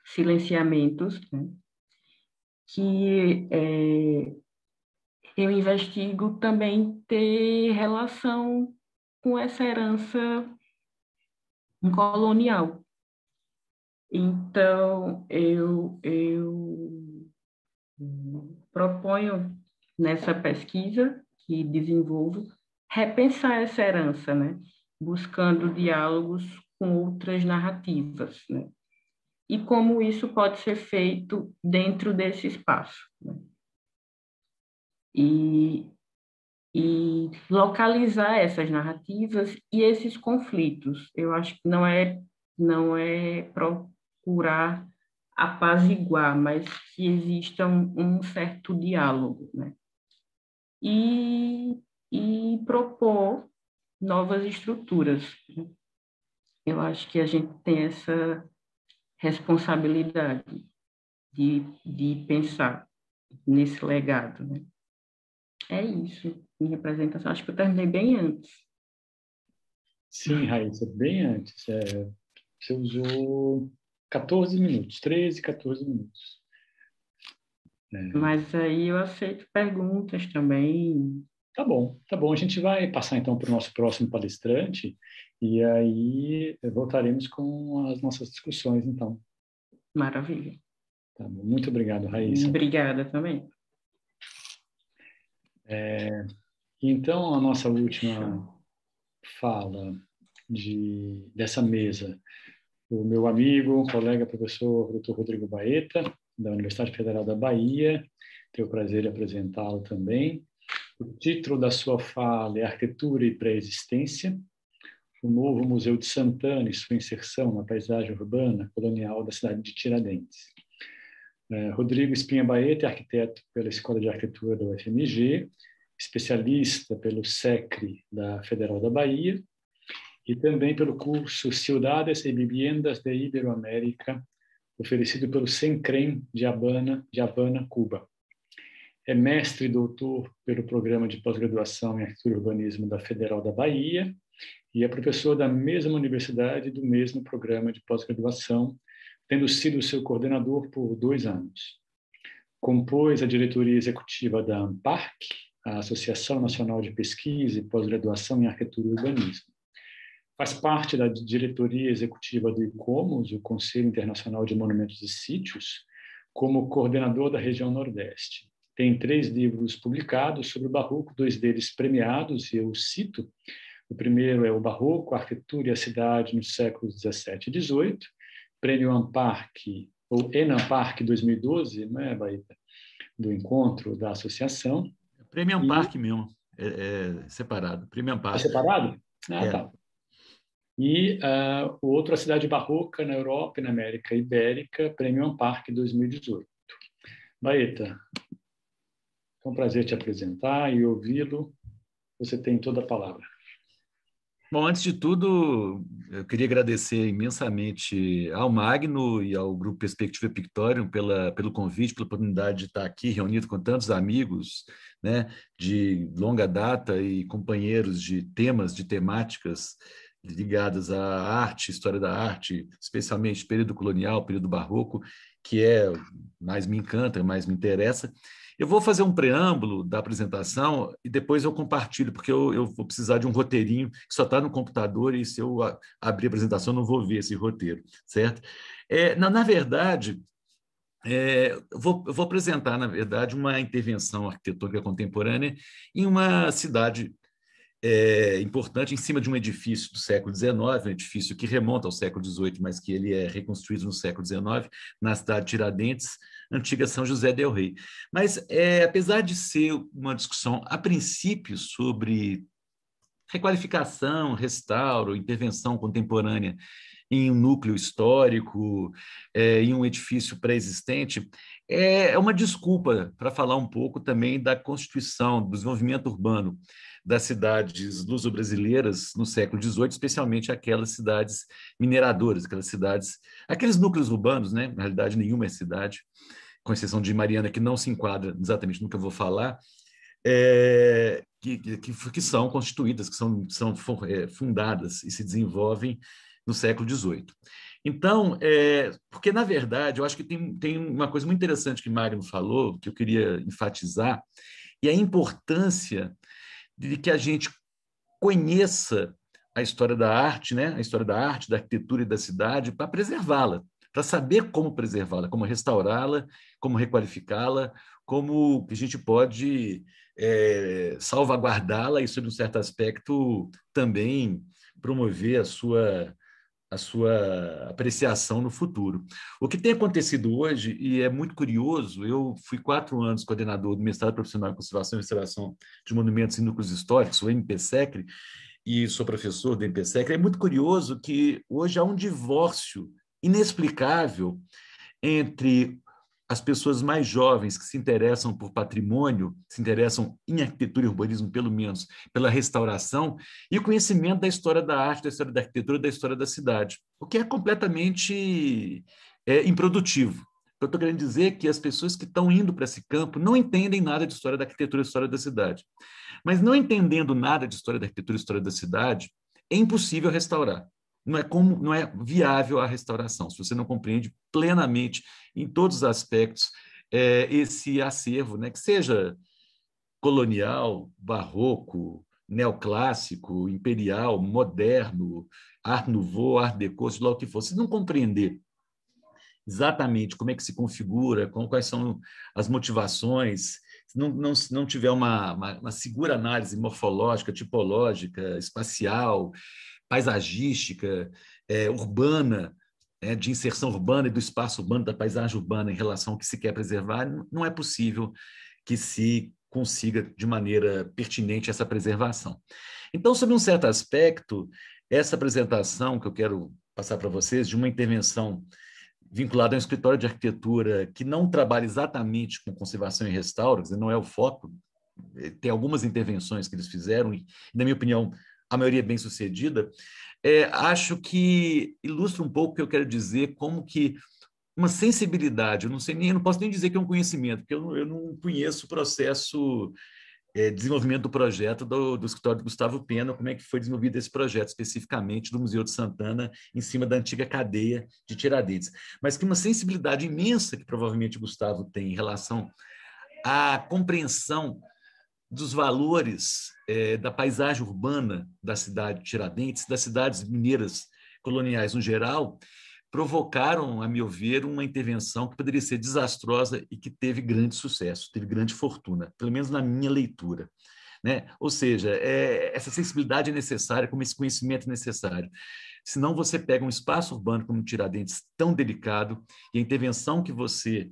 silenciamentos, né, que eu investigo também ter relação com essa herança colonial. Então, eu proponho nessa pesquisa que desenvolvo repensar essa herança, né? Buscando diálogos com outras narrativas, né? E como isso pode ser feito dentro desse espaço, né? E localizar essas narrativas e esses conflitos. Eu acho que não é procurar apaziguar, mas que exista um certo diálogo, né? E propor novas estruturas. Eu acho que a gente tem essa responsabilidade de pensar nesse legado, né? É isso, minha apresentação. Acho que eu terminei bem antes. Sim, Raíssa, bem antes. Você usou 14 minutos, 13, 14 minutos. Mas aí eu aceito perguntas também. Tá bom, tá bom. A gente vai passar então para o nosso próximo palestrante e aí voltaremos com as nossas discussões, então. Maravilha. Tá bom. Muito obrigado, Raíssa. Obrigada também. Então, a nossa última fala dessa mesa, o meu amigo, colega, professor Dr. Rodrigo Baeta, da Universidade Federal da Bahia, tenho o prazer de apresentá-lo também. O título da sua fala é Arquitetura e Pré-Existência, o novo Museu de Santana e sua inserção na paisagem urbana colonial da cidade de Tiradentes. Rodrigo Espinha Baeta é arquiteto pela Escola de Arquitetura da UFMG, especialista pelo SECRE da Federal da Bahia e também pelo curso Ciudades e Viviendas de Iberoamérica, oferecido pelo SENCREM de Havana, Cuba. É mestre e doutor pelo Programa de Pós-Graduação em Arquitetura e Urbanismo da Federal da Bahia e é professor da mesma universidade e do mesmo programa de pós-graduação, tendo sido seu coordenador por 2 anos. Compôs a diretoria executiva da ANPARC, a Associação Nacional de Pesquisa e Pós-Graduação em Arquitetura e Urbanismo. Faz parte da diretoria executiva do ICOMOS, o Conselho Internacional de Monumentos e Sítios, como coordenador da região Nordeste. Tem 3 livros publicados sobre o Barroco, 2 deles premiados, e eu cito. O primeiro é O Barroco, a Arquitetura e a Cidade nos séculos XVII e XVIII, Prêmio ANPARC, ou ENAMPARC 2012, né, Baeta, do encontro da associação. Prêmio ANPARC mesmo, é separado. Prêmio ANPARC. É separado? Tá. E o outro, A Cidade Barroca na Europa e na América Ibérica, Prêmio ANPARC 2018. Baeta, é um prazer te apresentar e ouvi-lo. Você tem toda a palavra. Bom, antes de tudo, eu queria agradecer imensamente ao Magno e ao Grupo Perspectiva Pictorium pelo convite, pela oportunidade de estar aqui reunido com tantos amigos, né, de longa data e companheiros de temas, de temáticas ligadas à arte, história da arte, especialmente período colonial, período barroco, que mais me encanta, mais me interessa. Eu vou fazer um preâmbulo da apresentação e depois eu compartilho, porque eu vou precisar de um roteirinho que só está no computador e se eu abrir a apresentação eu não vou ver esse roteiro, certo? Na verdade, eu vou apresentar, na verdade, uma intervenção arquitetônica contemporânea em uma cidade importante, em cima de um edifício do século XIX, um edifício que remonta ao século XVIII, mas que ele é reconstruído no século XIX, na cidade de Tiradentes, antiga São José del Rei. Mas, apesar de ser uma discussão, a princípio, sobre requalificação, restauro, intervenção contemporânea em um núcleo histórico, em um edifício pré-existente, é uma desculpa para falar um pouco também da constituição, do desenvolvimento urbano das cidades luso-brasileiras no século XVIII, especialmente aquelas cidades mineradoras, aqueles núcleos urbanos, né? Na realidade, nenhuma é cidade, com exceção de Mariana, que não se enquadra exatamente no que eu vou falar, que são constituídas, que são fundadas e se desenvolvem no século XVIII. Então, porque, na verdade, eu acho que tem uma coisa muito interessante que Magno falou, que eu queria enfatizar, e a importância de que a gente conheça a história da arte, né? A história da arte, da arquitetura e da cidade, para preservá-la, para saber como preservá-la, como restaurá-la, como requalificá-la, como a gente pode salvaguardá-la e, sob um certo aspecto, também promover a sua apreciação no futuro. O que tem acontecido hoje, e é muito curioso, eu fui 4 anos coordenador do mestrado profissional em Conservação e Restauração de Monumentos e Núcleos Históricos, o MPSECRE, e sou professor do MPSECRE. É muito curioso que hoje há um divórcio inexplicável entre as pessoas mais jovens que se interessam por patrimônio, se interessam em arquitetura e urbanismo, pelo menos pela restauração, e o conhecimento da história da arte, da história da arquitetura, da história da cidade, o que é completamente improdutivo. Eu estou querendo dizer que as pessoas que estão indo para esse campo não entendem nada de história da arquitetura e história da cidade. Mas não entendendo nada de história da arquitetura e história da cidade, é impossível restaurar. Não é viável a restauração, se você não compreende plenamente, em todos os aspectos, esse acervo, né, que seja colonial, barroco, neoclássico, imperial, moderno, Art Nouveau, Art Deco, seja lá o que for. Se não compreender exatamente como é que se configura, quais são as motivações, se não tiver uma segura análise morfológica, tipológica, espacial, paisagística, urbana, de inserção urbana e do espaço urbano, da paisagem urbana em relação ao que se quer preservar, não é possível que se consiga de maneira pertinente essa preservação. Então, sob um certo aspecto, essa apresentação que eu quero passar para vocês, de uma intervenção vinculada a um escritório de arquitetura que não trabalha exatamente com conservação e restauro, não é o foco, tem algumas intervenções que eles fizeram, e, na minha opinião, a maioria bem-sucedida, acho que ilustra um pouco o que eu quero dizer, como que uma sensibilidade, eu não posso nem dizer que é um conhecimento, porque eu não conheço o processo desenvolvimento do projeto do escritório do Gustavo Pena, como é que foi desenvolvido esse projeto especificamente do Museu de Santana, em cima da antiga cadeia de Tiradentes. Mas que uma sensibilidade imensa que provavelmente o Gustavo tem em relação à compreensão dos valores da paisagem urbana da cidade de Tiradentes, das cidades mineiras coloniais no geral, provocaram, a meu ver, uma intervenção que poderia ser desastrosa e que teve grande sucesso, teve grande fortuna, pelo menos na minha leitura. Né? Ou seja, essa sensibilidade é necessária, como esse conhecimento é necessário. Senão você pega um espaço urbano como Tiradentes, tão delicado, e a intervenção que você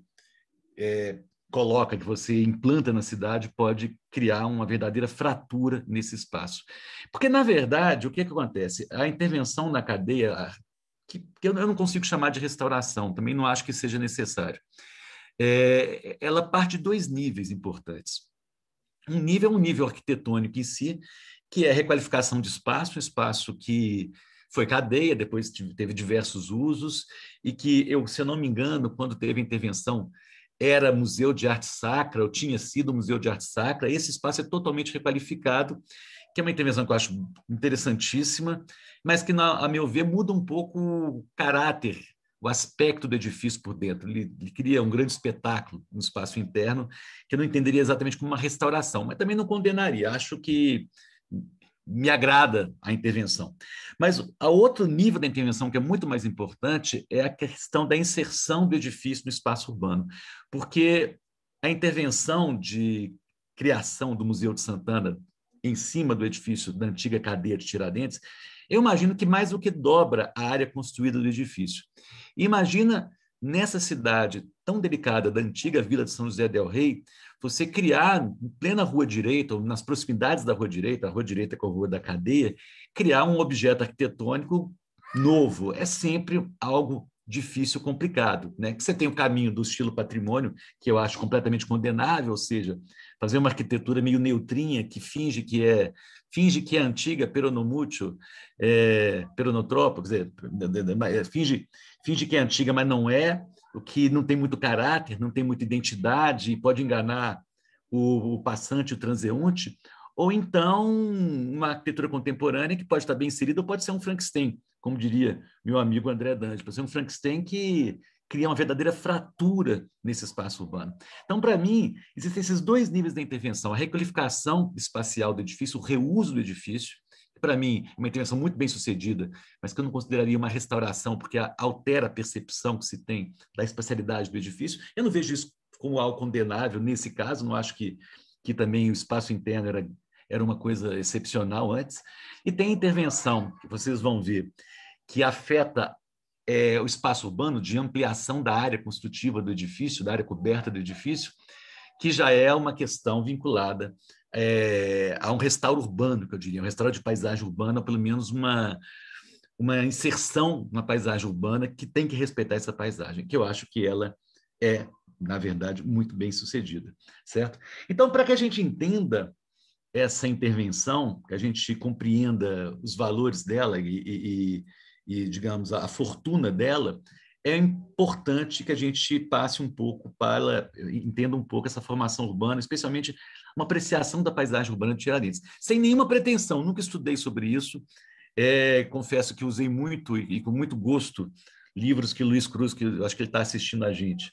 coloca, que você implanta na cidade, pode criar uma verdadeira fratura nesse espaço. Porque, na verdade, o que acontece? A intervenção na cadeia, que eu não consigo chamar de restauração, também não acho que seja necessário, ela parte de 2 níveis importantes. Um nível é um nível arquitetônico em si, que é a requalificação de espaço, um espaço que foi cadeia, depois teve diversos usos, e que, se eu não me engano, quando teve a intervenção, era Museu de Arte Sacra, ou tinha sido Museu de Arte Sacra. Esse espaço é totalmente requalificado, que é uma intervenção que eu acho interessantíssima, mas que, a meu ver, muda um pouco o caráter, o aspecto do edifício por dentro. Ele cria um grande espetáculo no espaço interno, que eu não entenderia exatamente como uma restauração, mas também não condenaria. Acho que me agrada a intervenção. Mas a outro nível da intervenção, que é muito mais importante, é a questão da inserção do edifício no espaço urbano, porque a intervenção de criação do Museu de Santana em cima do edifício da antiga cadeia de Tiradentes, eu imagino que mais do que dobra a área construída do edifício. Imagina, nessa cidade tão delicada da antiga Vila de São José del Rei, você criar, em plena Rua Direita, ou nas proximidades da Rua Direita, a Rua Direita com a Rua da Cadeia, criar um objeto arquitetônico novo. É sempre algo difícil, complicado. Né? Que você tem o caminho do estilo patrimônio, que eu acho completamente condenável, ou seja, fazer uma arquitetura meio neutrinha, que finge que é antiga, pero no mucho, pero no troppo, quer dizer, finge que é antiga, mas não é, o que não tem muito caráter, não tem muita identidade e pode enganar o passante, o transeunte, ou então uma arquitetura contemporânea que pode estar bem inserida ou pode ser um Frankenstein, como diria meu amigo André Dante, pode ser um Frankenstein que cria uma verdadeira fratura nesse espaço urbano. Então, para mim, existem esses dois níveis da intervenção, a requalificação espacial do edifício, o reuso do edifício, que para mim é uma intervenção muito bem sucedida, mas que eu não consideraria uma restauração, porque altera a percepção que se tem da espacialidade do edifício. Eu não vejo isso como algo condenável nesse caso, não acho que também o espaço interno era uma coisa excepcional antes. E tem intervenção, que vocês vão ver, que afeta o espaço urbano de ampliação da área construtiva do edifício, da área coberta do edifício, que já é uma questão vinculada a um restauro urbano, que eu diria, um restauro de paisagem urbana, pelo menos uma inserção na paisagem urbana que tem que respeitar essa paisagem, que eu acho que ela é, na verdade, muito bem sucedida, certo? Então, para que a gente entenda essa intervenção, que a gente compreenda os valores dela e digamos, a fortuna dela, é importante que a gente passe um pouco entenda um pouco essa formação urbana, especialmente uma apreciação da paisagem urbana de Tiradentes. Sem nenhuma pretensão, nunca estudei sobre isso, confesso que usei muito e com muito gosto livros que Luiz Cruz, que eu acho que ele está assistindo a gente,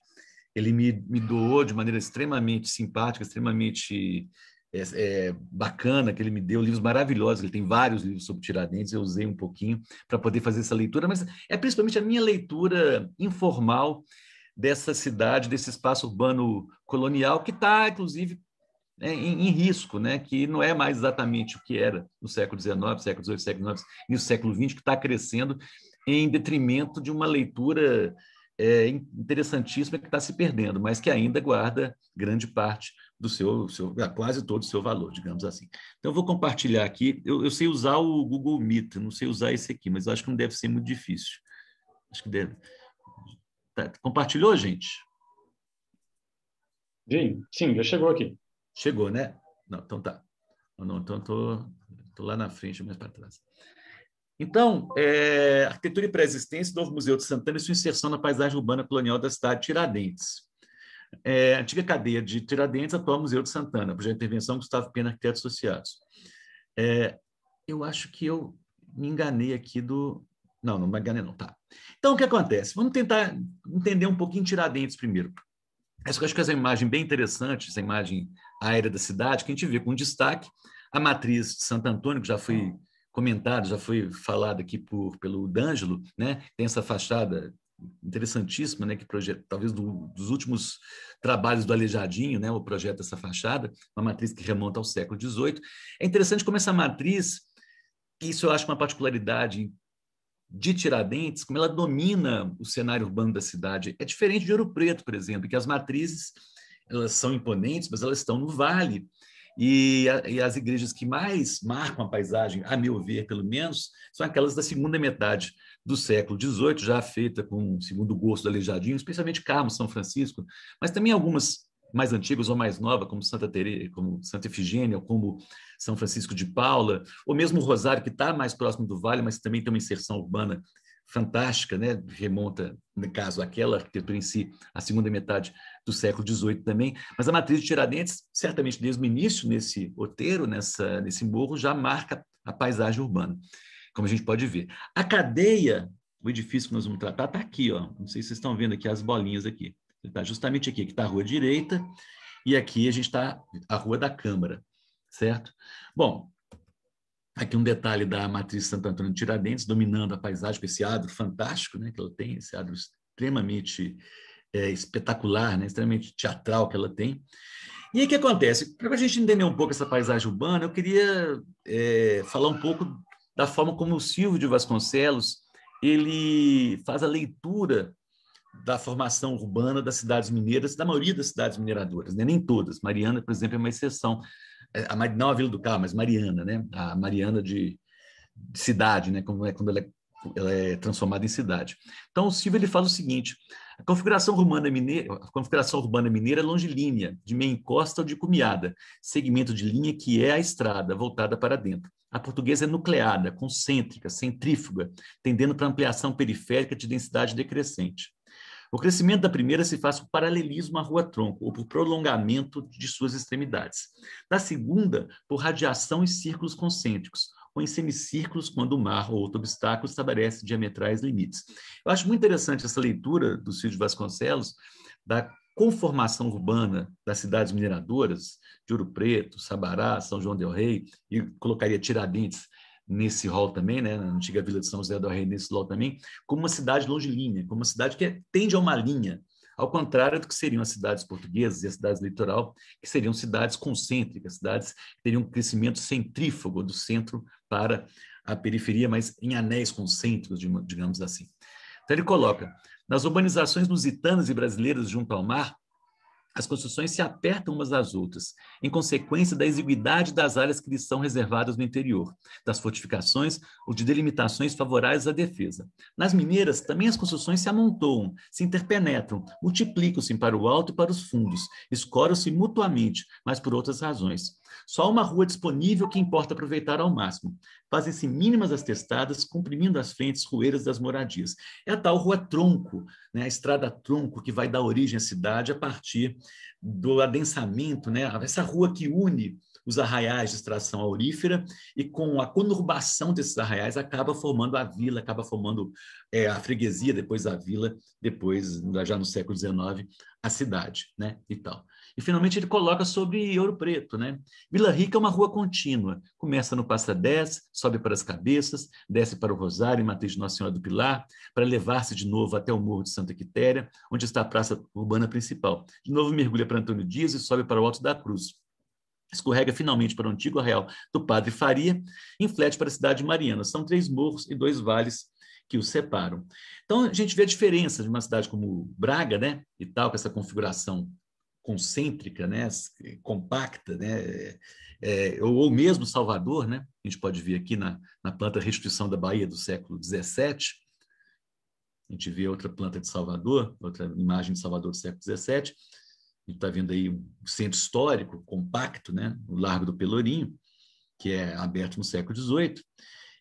ele me doou de maneira extremamente simpática, extremamente bacana, que ele me deu livros maravilhosos, ele tem vários livros sobre Tiradentes, eu usei um pouquinho para poder fazer essa leitura, mas é principalmente a minha leitura informal dessa cidade, desse espaço urbano colonial, que está, inclusive, em risco, né? Que não é mais exatamente o que era no século XIX, século XVIII, século XIX e o século XX, que está crescendo em detrimento de uma leitura interessantíssima que está se perdendo, mas que ainda guarda grande parte do quase todo o seu valor, digamos assim. Então, eu vou compartilhar aqui. Eu sei usar o Google Meet, não sei usar esse aqui, mas eu acho que não deve ser muito difícil. Acho que deve. Tá. Compartilhou, gente? Sim, já chegou aqui. Chegou, né? Não, então tá. Não, então estou lá na frente, mais para trás. Então, arquitetura e pré-existência, Novo Museu de Santana e sua inserção na paisagem urbana colonial da cidade de Tiradentes. Antiga cadeia de Tiradentes, atual Museu de Santana, projeto de intervenção Gustavo Pena, Arquitetos Associados. Eu acho que eu me enganei aqui Não me enganei não, tá. Então, o que acontece? Vamos tentar entender um pouquinho Tiradentes primeiro. Eu acho que essa imagem bem interessante, essa imagem aérea da cidade, que a gente vê com destaque a matriz de Santo Antônio, que já foi comentado, já foi falado aqui pelo D'Angelo, né? Tem essa fachada interessantíssima, né? Que projeta, talvez dos últimos trabalhos do Aleijadinho, né? O projeto dessa fachada, uma matriz que remonta ao século XVIII. É interessante como essa matriz, isso eu acho uma particularidade de Tiradentes, como ela domina o cenário urbano da cidade. É diferente de Ouro Preto, por exemplo, que as matrizes elas são imponentes, mas elas estão no vale. E as igrejas que mais marcam a paisagem, a meu ver, pelo menos, são aquelas da segunda metade do século XVIII, já feita com segundo o gosto do Aleijadinho, especialmente Carmo, São Francisco, mas também algumas mais antigas ou mais novas, como Santa Teresa, como Santa Efigênia, ou como São Francisco de Paula, ou mesmo o Rosário, que está mais próximo do Vale, mas também tem uma inserção urbana fantástica, né? Remonta, no caso, aquela arquitetura em si, a segunda metade do século XVIII também, mas a matriz de Tiradentes, certamente desde o início, nesse outeiro, nesse morro, já marca a paisagem urbana, como a gente pode ver. A cadeia, o edifício que nós vamos tratar, está aqui, ó. Não sei se vocês estão vendo aqui as bolinhas aqui. Ele está justamente aqui, que está a rua direita, e aqui a gente está a Rua da Câmara, certo? Bom, aqui um detalhe da matriz Santo Antônio de Tiradentes, dominando a paisagem com esse adro fantástico, né, que ela tem, esse adro extremamente espetacular, né, extremamente teatral que ela tem. E aí o que acontece? Para a gente entender um pouco essa paisagem urbana, eu queria falar um pouco da forma como o Silvio de Vasconcelos ele faz a leitura da formação urbana das cidades mineiras, da maioria das cidades mineradoras, né? Nem todas. Mariana, por exemplo, é uma exceção. Não a Vila do Carmo, mas Mariana, né? A Mariana de cidade, né? Quando ela é transformada em cidade. Então, o Silvio ele fala o seguinte: a configuração urbana mineira é longilínea, de meia encosta ou de cumeada, segmento de linha que é a estrada, voltada para dentro. A portuguesa é nucleada, concêntrica, centrífuga, tendendo para ampliação periférica de densidade decrescente. O crescimento da primeira se faz por paralelismo à rua-tronco, ou por prolongamento de suas extremidades. Da segunda, por radiação e círculos concêntricos, ou em semicírculos, quando o mar ou outro obstáculo estabelece diametrais limites. Eu acho muito interessante essa leitura do Cid Vasconcelos, da conformação urbana das cidades mineradoras, de Ouro Preto, Sabará, São João del Rei, e colocaria Tiradentes nesse rol também, né, na antiga Vila de São José do Rei, nesse rol também, como uma cidade longilínea, como uma cidade que tende a uma linha, ao contrário do que seriam as cidades portuguesas e as cidades do litoral, que seriam cidades concêntricas, cidades que teriam um crescimento centrífugo do centro para a periferia, mas em anéis concêntricos, digamos assim. Então ele coloca, nas urbanizações lusitanas e brasileiras junto ao mar, as construções se apertam umas às outras, em consequência da exiguidade das áreas que lhes são reservadas no interior, das fortificações ou de delimitações favoráveis à defesa. Nas mineiras, também as construções se amontoam, se interpenetram, multiplicam-se para o alto e para os fundos, escoram-se mutuamente, mas por outras razões. Só uma rua disponível que importa aproveitar ao máximo. Fazem-se mínimas as testadas, comprimindo as frentes rueiras das moradias. É a tal rua-tronco, né, a estrada-tronco que vai dar origem à cidade a partir do adensamento, né, essa rua que une os arraiais de extração aurífera e com a conurbação desses arraiais acaba formando a vila, acaba formando a freguesia, depois a vila, depois, já no século XIX, a cidade, né, e tal. E, finalmente, ele coloca sobre Ouro Preto, né? Vila Rica é uma rua contínua. Começa no Passa 10, sobe para as Cabeças, desce para o Rosário e Matriz de Nossa Senhora do Pilar, para levar-se de novo até o Morro de Santa Quitéria, onde está a praça urbana principal. De novo mergulha para Antônio Dias e sobe para o Alto da Cruz. Escorrega finalmente para o antigo arraial do Padre Faria, inflete para a cidade de Mariana. São 3 morros e 2 vales que os separam. Então, a gente vê a diferença de uma cidade como Braga, né, e tal, com essa configuração concêntrica, né, compacta, né, ou mesmo Salvador, né, a gente pode ver aqui na planta Restituição da Bahia do século XVII, a gente vê outra planta de Salvador, outra imagem de Salvador do século XVII, a gente está vendo aí um centro histórico compacto, né, o Largo do Pelourinho, que é aberto no século XVIII,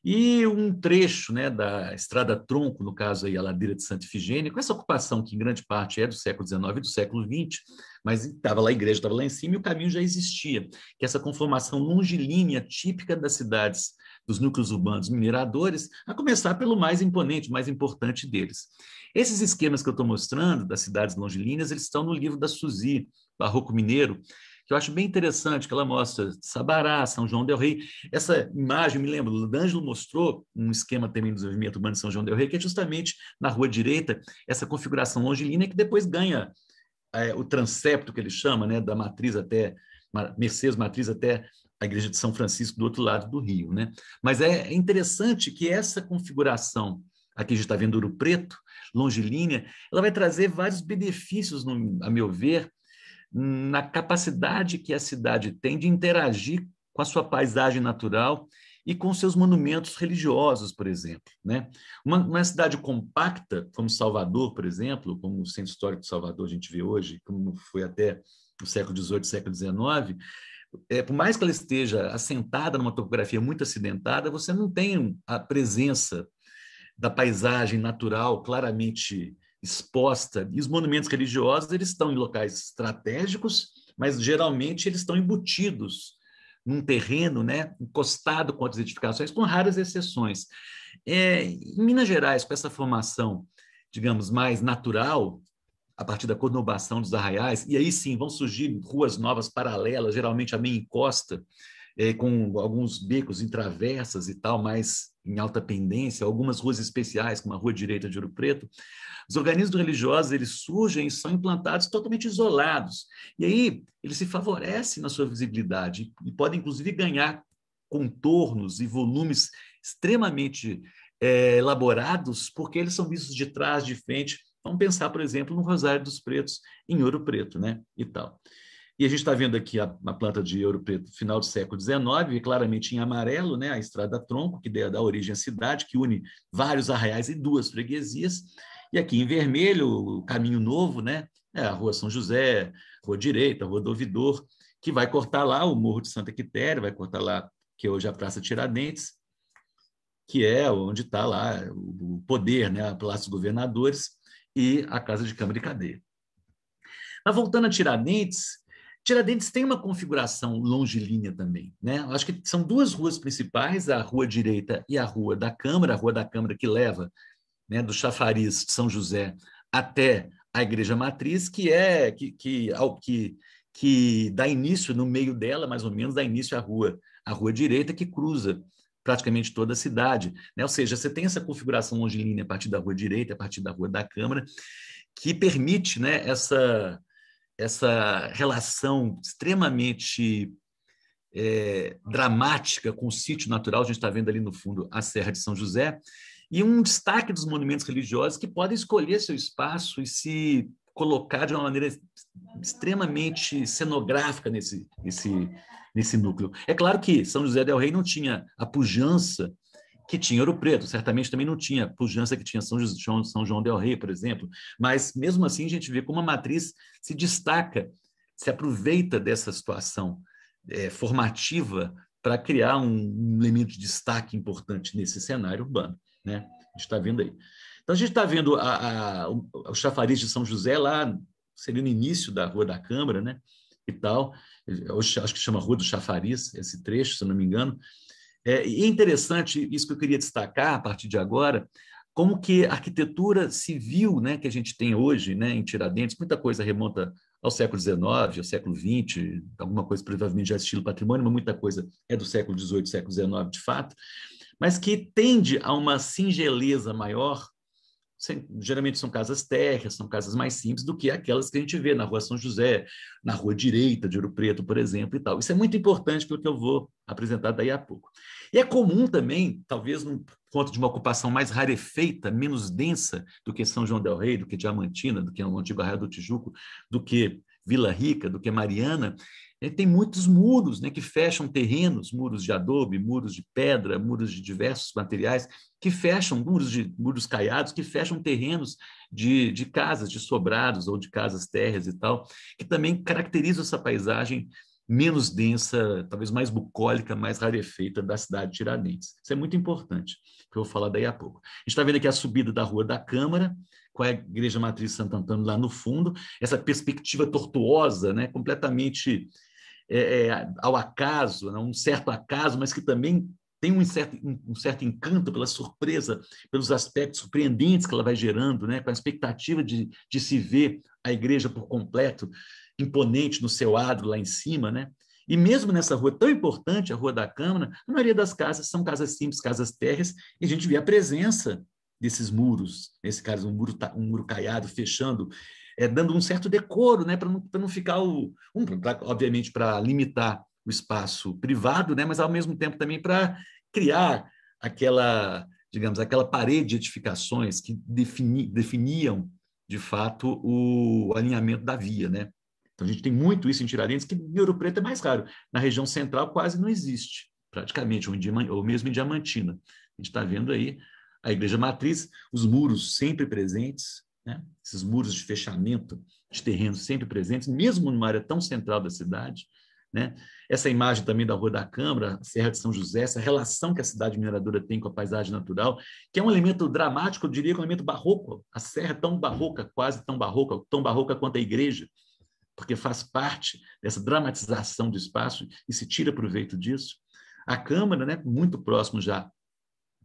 e um trecho, né, da Estrada Tronco, no caso aí a Ladeira de Santa Ifigênia, com essa ocupação que em grande parte é do século XIX e do século XX, mas estava lá a igreja, estava lá em cima e o caminho já existia, que essa conformação longilínea típica das cidades, dos núcleos urbanos mineradores, a começar pelo mais imponente, mais importante deles. Esses esquemas que eu estou mostrando das cidades longilíneas, eles estão no livro da Suzy, Barroco Mineiro, que eu acho bem interessante, que ela mostra Sabará, São João del Rei. Essa imagem, me lembro, o D'Angelo mostrou um esquema também do desenvolvimento urbano de São João del Rei, que é justamente na rua direita, essa configuração longilínea que depois ganha o transepto, que ele chama, né, da Matriz até, Mercedes Matriz até a igreja de São Francisco do outro lado do Rio, né? Mas é interessante que essa configuração, aqui a gente está vendo Ouro Preto, longilínea, ela vai trazer vários benefícios, a meu ver, na capacidade que a cidade tem de interagir com a sua paisagem natural e com seus monumentos religiosos, por exemplo, né? Uma cidade compacta, como Salvador, por exemplo, como o Centro Histórico de Salvador a gente vê hoje, como foi até o século XVIII, século XIX, por mais que ela esteja assentada numa topografia muito acidentada, você não tem a presença da paisagem natural claramente exposta, e os monumentos religiosos eles estão em locais estratégicos, mas geralmente eles estão embutidos num terreno, né, encostado com outras edificações, com raras exceções. Em Minas Gerais, com essa formação, digamos, mais natural, a partir da conurbação dos arraiais, e aí sim vão surgir ruas novas paralelas, geralmente a meia encosta, com alguns becos em travessas e tal, mais em alta pendência, algumas ruas especiais, como a Rua Direita de Ouro Preto. Os organismos religiosos, eles surgem e são implantados totalmente isolados. E aí, eles se favorecem na sua visibilidade e podem, inclusive, ganhar contornos e volumes extremamente elaborados, porque eles são vistos de trás, de frente. Vamos pensar, por exemplo, no Rosário dos Pretos, em Ouro Preto, né? E tal. E a gente está vendo aqui a planta de Ouro Preto, final do século XIX, e claramente em amarelo, né, a Estrada Tronco, que dá origem à cidade, que une vários arraiais e 2 freguesias. E aqui em vermelho, o Caminho Novo, né, a Rua São José, Rua Direita, Rua do Ouvidor, que vai cortar lá o Morro de Santa Quitéria, vai cortar lá, que é hoje a Praça Tiradentes, que é onde está lá o poder, né, a Palácio dos Governadores, e a Casa de Câmara e Cadeia. Mas voltando a Tiradentes, Tiradentes tem uma configuração longilínea também, né? Acho que são duas ruas principais, a Rua Direita e a Rua da Câmara que leva, né, do chafariz de São José até a Igreja Matriz, que dá início, no meio dela, mais ou menos, dá início à Rua Direita, que cruza praticamente toda a cidade, né? Ou seja, você tem essa configuração longilínea a partir da Rua Direita, a partir da Rua da Câmara, que permite, né, essa relação extremamente dramática com o sítio natural. A gente está vendo ali no fundo a Serra de São José, e um destaque dos monumentos religiosos que podem escolher seu espaço e se colocar de uma maneira extremamente cenográfica nesse núcleo. É claro que São José del Rei não tinha a pujança que tinha Ouro Preto, certamente também não tinha a pujança que tinha São João del Rei, por exemplo, mas mesmo assim a gente vê como a matriz se destaca, se aproveita dessa situação formativa para criar um elemento de destaque importante nesse cenário urbano, né? A gente está vendo aí. Então, a gente está vendo o chafariz de São José lá, seria no início da Rua da Câmara, né? E tal. Hoje acho que chama Rua do Chafariz, esse trecho, se eu não me engano. E é interessante isso que eu queria destacar a partir de agora, como que a arquitetura civil, né, que a gente tem hoje, né, em Tiradentes, muita coisa remonta ao século XIX, ao século XX, alguma coisa provavelmente já é estilo patrimônio, mas muita coisa é do século XVIII, século XIX, de fato, mas que tende a uma singeleza maior. Geralmente são casas térreas, são casas mais simples do que aquelas que a gente vê na Rua São José, na Rua Direita de Ouro Preto, por exemplo, e tal. Isso é muito importante pelo que eu vou apresentar daí a pouco. E é comum também, talvez por conta de uma ocupação mais rarefeita, menos densa do que São João del Rei, do que Diamantina, do que o antigo Arraial do Tijuco, do que Vila Rica, do que Mariana, tem muitos muros, né, que fecham terrenos, muros de adobe, muros de pedra, muros de diversos materiais, que fecham, muros caiados, que fecham terrenos de casas, de sobrados ou de casas térreas e tal, que também caracterizam essa paisagem menos densa, talvez mais bucólica, mais rarefeita da cidade de Tiradentes. Isso é muito importante, que eu vou falar daí a pouco. A gente está vendo aqui a subida da Rua da Câmara, com a Igreja Matriz de Santo Antônio lá no fundo, essa perspectiva tortuosa, né, completamente ao acaso, né, um certo acaso, mas que também tem um certo encanto pela surpresa, pelos aspectos surpreendentes que ela vai gerando, né, com a expectativa de se ver a igreja por completo, imponente no seu adro lá em cima, né? E mesmo nessa rua tão importante, a Rua da Câmara, a maioria das casas são casas simples, casas térreas, e a gente vê a presença desses muros, nesse caso um muro caiado, fechando, dando um certo decoro, né, para não ficar obviamente para limitar o espaço privado, né, mas ao mesmo tempo também para criar aquela parede de edificações que definiam de fato o alinhamento da via, né? Então a gente tem muito isso em Tiradentes, que em Ouro Preto é mais raro. Na região central quase não existe, praticamente, ou mesmo em Diamantina. A gente está vendo aí a Igreja Matriz, os muros sempre presentes, né? Esses muros de fechamento de terrenos sempre presentes, mesmo numa área tão central da cidade, né? Essa imagem também da Rua da Câmara, a Serra de São José, essa relação que a cidade mineradora tem com a paisagem natural, que é um elemento dramático, eu diria que é um elemento barroco. A serra é tão barroca, quase tão barroca quanto a igreja, porque faz parte dessa dramatização do espaço e se tira proveito disso. A Câmara, né, muito próximo já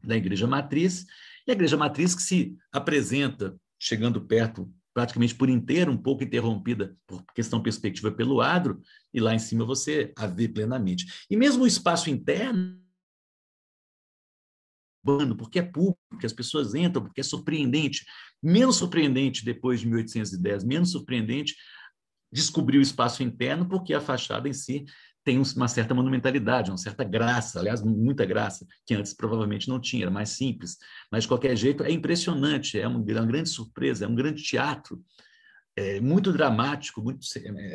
da Igreja Matriz, e a Igreja Matriz que se apresenta, chegando perto, praticamente por inteiro, um pouco interrompida por questão perspectiva pelo adro, e lá em cima você a vê plenamente. E mesmo o espaço interno, porque é público, porque as pessoas entram, porque é surpreendente, menos surpreendente depois de 1810, menos surpreendente descobrir o espaço interno, porque a fachada em si tem uma certa monumentalidade, uma certa graça, aliás, muita graça, que antes provavelmente não tinha, era mais simples. Mas, de qualquer jeito, é impressionante, é uma grande surpresa, é um grande teatro, muito dramático,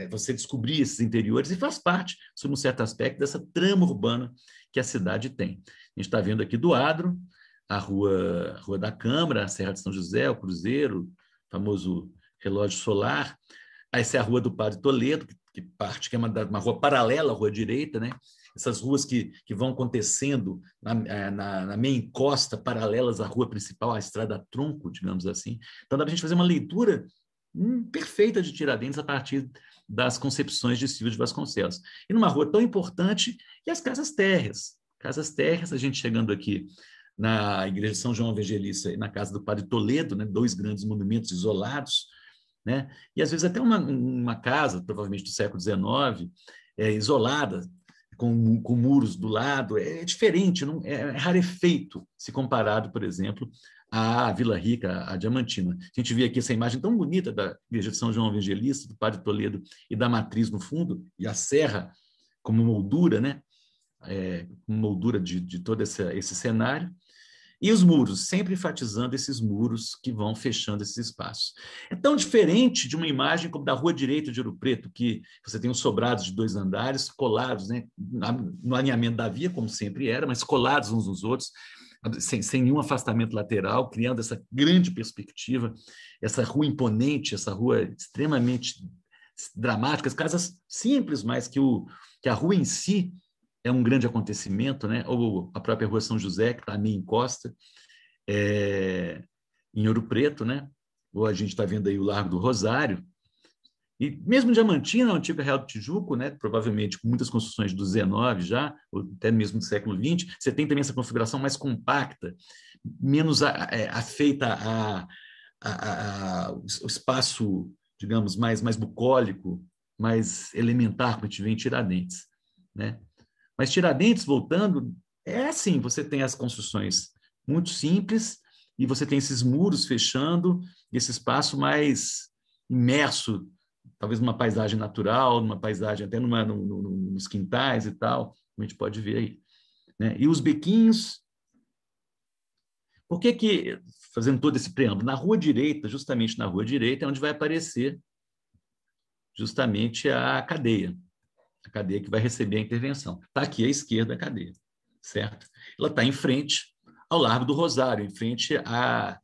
você descobrir esses interiores, e faz parte, sob um certo aspecto, dessa trama urbana que a cidade tem. A gente está vendo aqui do adro, a Rua da Câmara, a Serra de São José, o Cruzeiro, o famoso relógio solar. Essa é a Rua do Padre Toledo, que é uma rua paralela à Rua Direita, né? essas ruas que vão acontecendo na meia encosta, paralelas à rua principal, à estrada tronco, digamos assim. Então, dá para a gente fazer uma leitura perfeita de Tiradentes a partir das concepções de Silvio de Vasconcelos. E numa rua tão importante, e as casas térreas. Casas térreas, a gente chegando aqui na Igreja de São João Evangelista e na casa do Padre Toledo, né, 2 grandes monumentos isolados, né, e às vezes até uma casa, provavelmente do século XIX, isolada, com muros do lado, é diferente, é rarefeito se comparado, por exemplo, à Vila Rica, à Diamantina. A gente vê aqui essa imagem tão bonita da Igreja de São João Evangelista, do Padre Toledo e da Matriz no fundo, e a serra como moldura, né, moldura de todo esse cenário. E os muros, sempre enfatizando esses muros que vão fechando esses espaços. É tão diferente de uma imagem como da Rua Direita de Ouro Preto, que você tem os sobrados de 2 andares colados, né, no alinhamento da via, como sempre era, mas colados uns nos outros, sem nenhum afastamento lateral, criando essa grande perspectiva, essa rua imponente, essa rua extremamente dramática, as casas simples, mas que a rua em si é um grande acontecimento, né? Ou a própria Rua São José, que está meio encosta, em Ouro Preto, né? Ou a gente está vendo aí o Largo do Rosário. E mesmo Diamantina, a antiga Real do Tijuco, né? Provavelmente com muitas construções do XIX já, ou até mesmo do século XX, você tem também essa configuração mais compacta, menos afeita ao espaço, digamos, mais bucólico, mais elementar, como a gente vê em Tiradentes, né? Mas Tiradentes, voltando, é assim, você tem as construções muito simples e você tem esses muros fechando, esse espaço mais imerso, talvez numa paisagem natural, numa paisagem até nos quintais e tal, como a gente pode ver aí, né? E os bequinhos, por que, fazendo todo esse preâmbulo, na rua direita, justamente na rua direita, é onde vai aparecer justamente a cadeia que vai receber a intervenção. Está aqui à esquerda a cadeia, certo? Ela está em frente ao Largo do Rosário, em frente à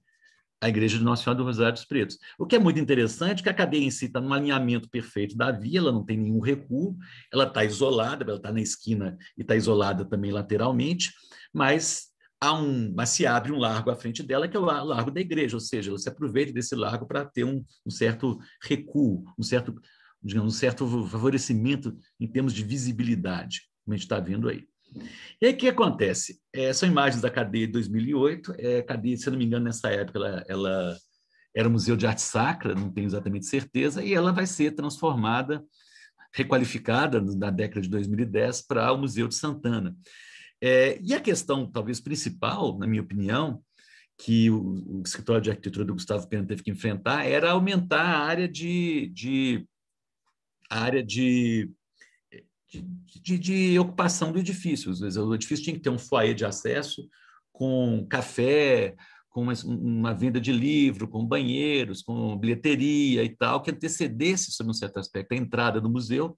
Igreja de Nossa Senhora do Rosário dos Pretos. O que é muito interessante é que a cadeia em si está num alinhamento perfeito da via, ela não tem nenhum recuo, ela está isolada, ela está na esquina e está isolada também lateralmente, mas se abre um largo à frente dela, que é o Largo da Igreja, ou seja, ela se aproveita desse largo para ter um certo recuo, digamos, um certo favorecimento em termos de visibilidade, como a gente está vendo aí. E aí o que acontece? São imagens da cadeia de 2008, cadeia, se eu não me engano, nessa época ela era um museu de arte sacra, não tenho exatamente certeza, e ela vai ser transformada, requalificada na década de 2010 para o Museu de Santana. E a questão, talvez, principal, na minha opinião, que o escritório de arquitetura do Gustavo Pena teve que enfrentar era aumentar a área de ocupação do edifício. Às vezes, o edifício tinha que ter um foyer de acesso com café, com uma venda de livro, com banheiros, com bilheteria e tal, que antecedesse, sob um certo aspecto, a entrada do museu.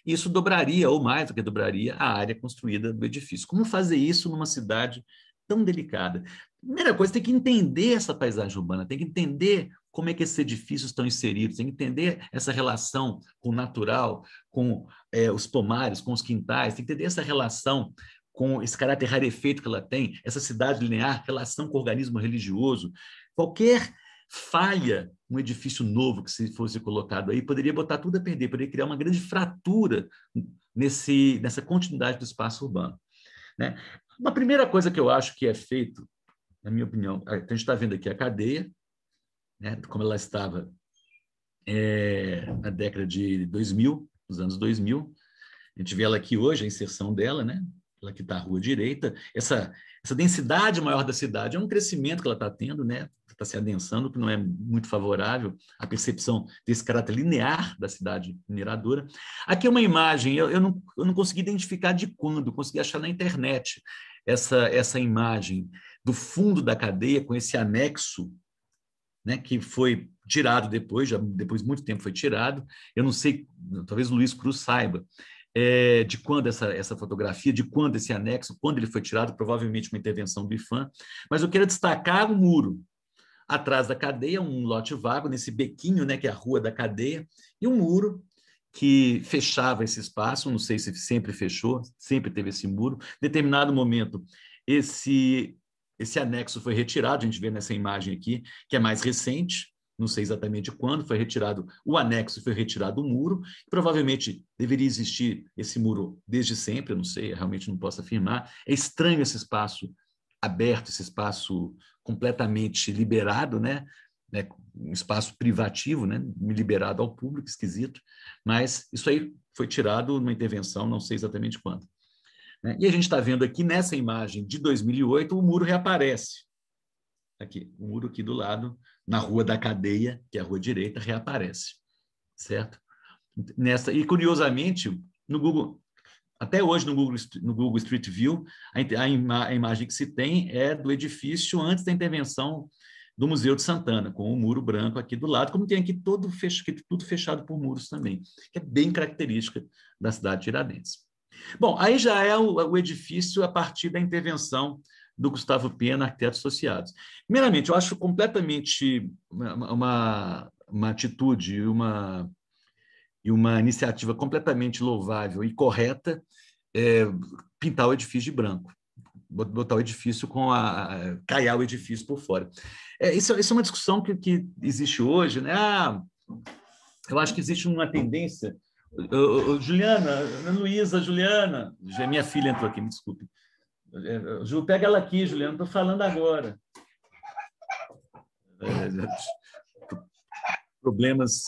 E isso dobraria, ou mais do que dobraria, a área construída do edifício. Como fazer isso numa cidade tão delicada? Primeira coisa, tem que entender essa paisagem urbana, tem que entender como é que esses edifícios estão inseridos, tem que entender essa relação com o natural, com os pomares, com os quintais, tem que entender essa relação com esse caráter rarefeito que ela tem, essa cidade linear, relação com o organismo religioso. Qualquer falha, um edifício novo que se fosse colocado aí, poderia botar tudo a perder, poderia criar uma grande fratura nessa continuidade do espaço urbano, né? Uma primeira coisa que eu acho que é feito, na minha opinião, a gente está vendo aqui a cadeia, né, como ela estava na década de 2000, nos anos 2000. A gente vê ela aqui hoje, a inserção dela, né? Ela que está à rua direita. Essa densidade maior da cidade é um crescimento que ela está tendo, né? Está se adensando, que não é muito favorável à percepção desse caráter linear da cidade mineradora. Aqui é uma imagem, eu não consegui identificar de quando, consegui achar na internet essa imagem do fundo da cadeia com esse anexo, né, que foi tirado depois de muito tempo foi tirado. Eu não sei, talvez o Luiz Cruz saiba, de quando essa fotografia, de quando esse anexo, quando ele foi tirado, provavelmente uma intervenção do IPHAN, mas eu quero destacar o muro. Atrás da cadeia, um lote vago, nesse bequinho, né, que é a rua da cadeia, e um muro que fechava esse espaço, não sei se sempre fechou, sempre teve esse muro. Em determinado momento, esse anexo foi retirado, a gente vê nessa imagem aqui, que é mais recente, não sei exatamente quando foi retirado o anexo, foi retirado o muro, provavelmente deveria existir esse muro desde sempre, eu não sei, eu realmente não posso afirmar. É estranho esse espaço aberto, esse espaço completamente liberado, né? Um espaço privativo, né? Liberado ao público, esquisito, mas isso aí foi tirado numa intervenção, não sei exatamente quando. Né? E a gente está vendo aqui nessa imagem de 2008, o muro reaparece. Aqui, o muro aqui do lado, na Rua da Cadeia, que é a rua direita, reaparece, certo? E curiosamente, no Google, até hoje no Google Street View, a imagem que se tem é do edifício antes da intervenção do Museu de Santana, com o muro branco aqui do lado, como tem aqui tudo fechado por muros também, que é bem característica da cidade de Tiradentes. Bom, aí já é o edifício a partir da intervenção do Gustavo Pena, Arquitetos Associados. Primeiramente, eu acho completamente uma atitude e uma iniciativa completamente louvável e correta pintar o edifício de branco, botar o edifício caiar o edifício por fora. Isso é uma discussão que existe hoje, né? Eu acho que existe uma tendência. Juliana, Luísa, Juliana, minha filha entrou aqui, me desculpe. Ju, pega ela aqui, Juliana, estou falando agora. Problemas,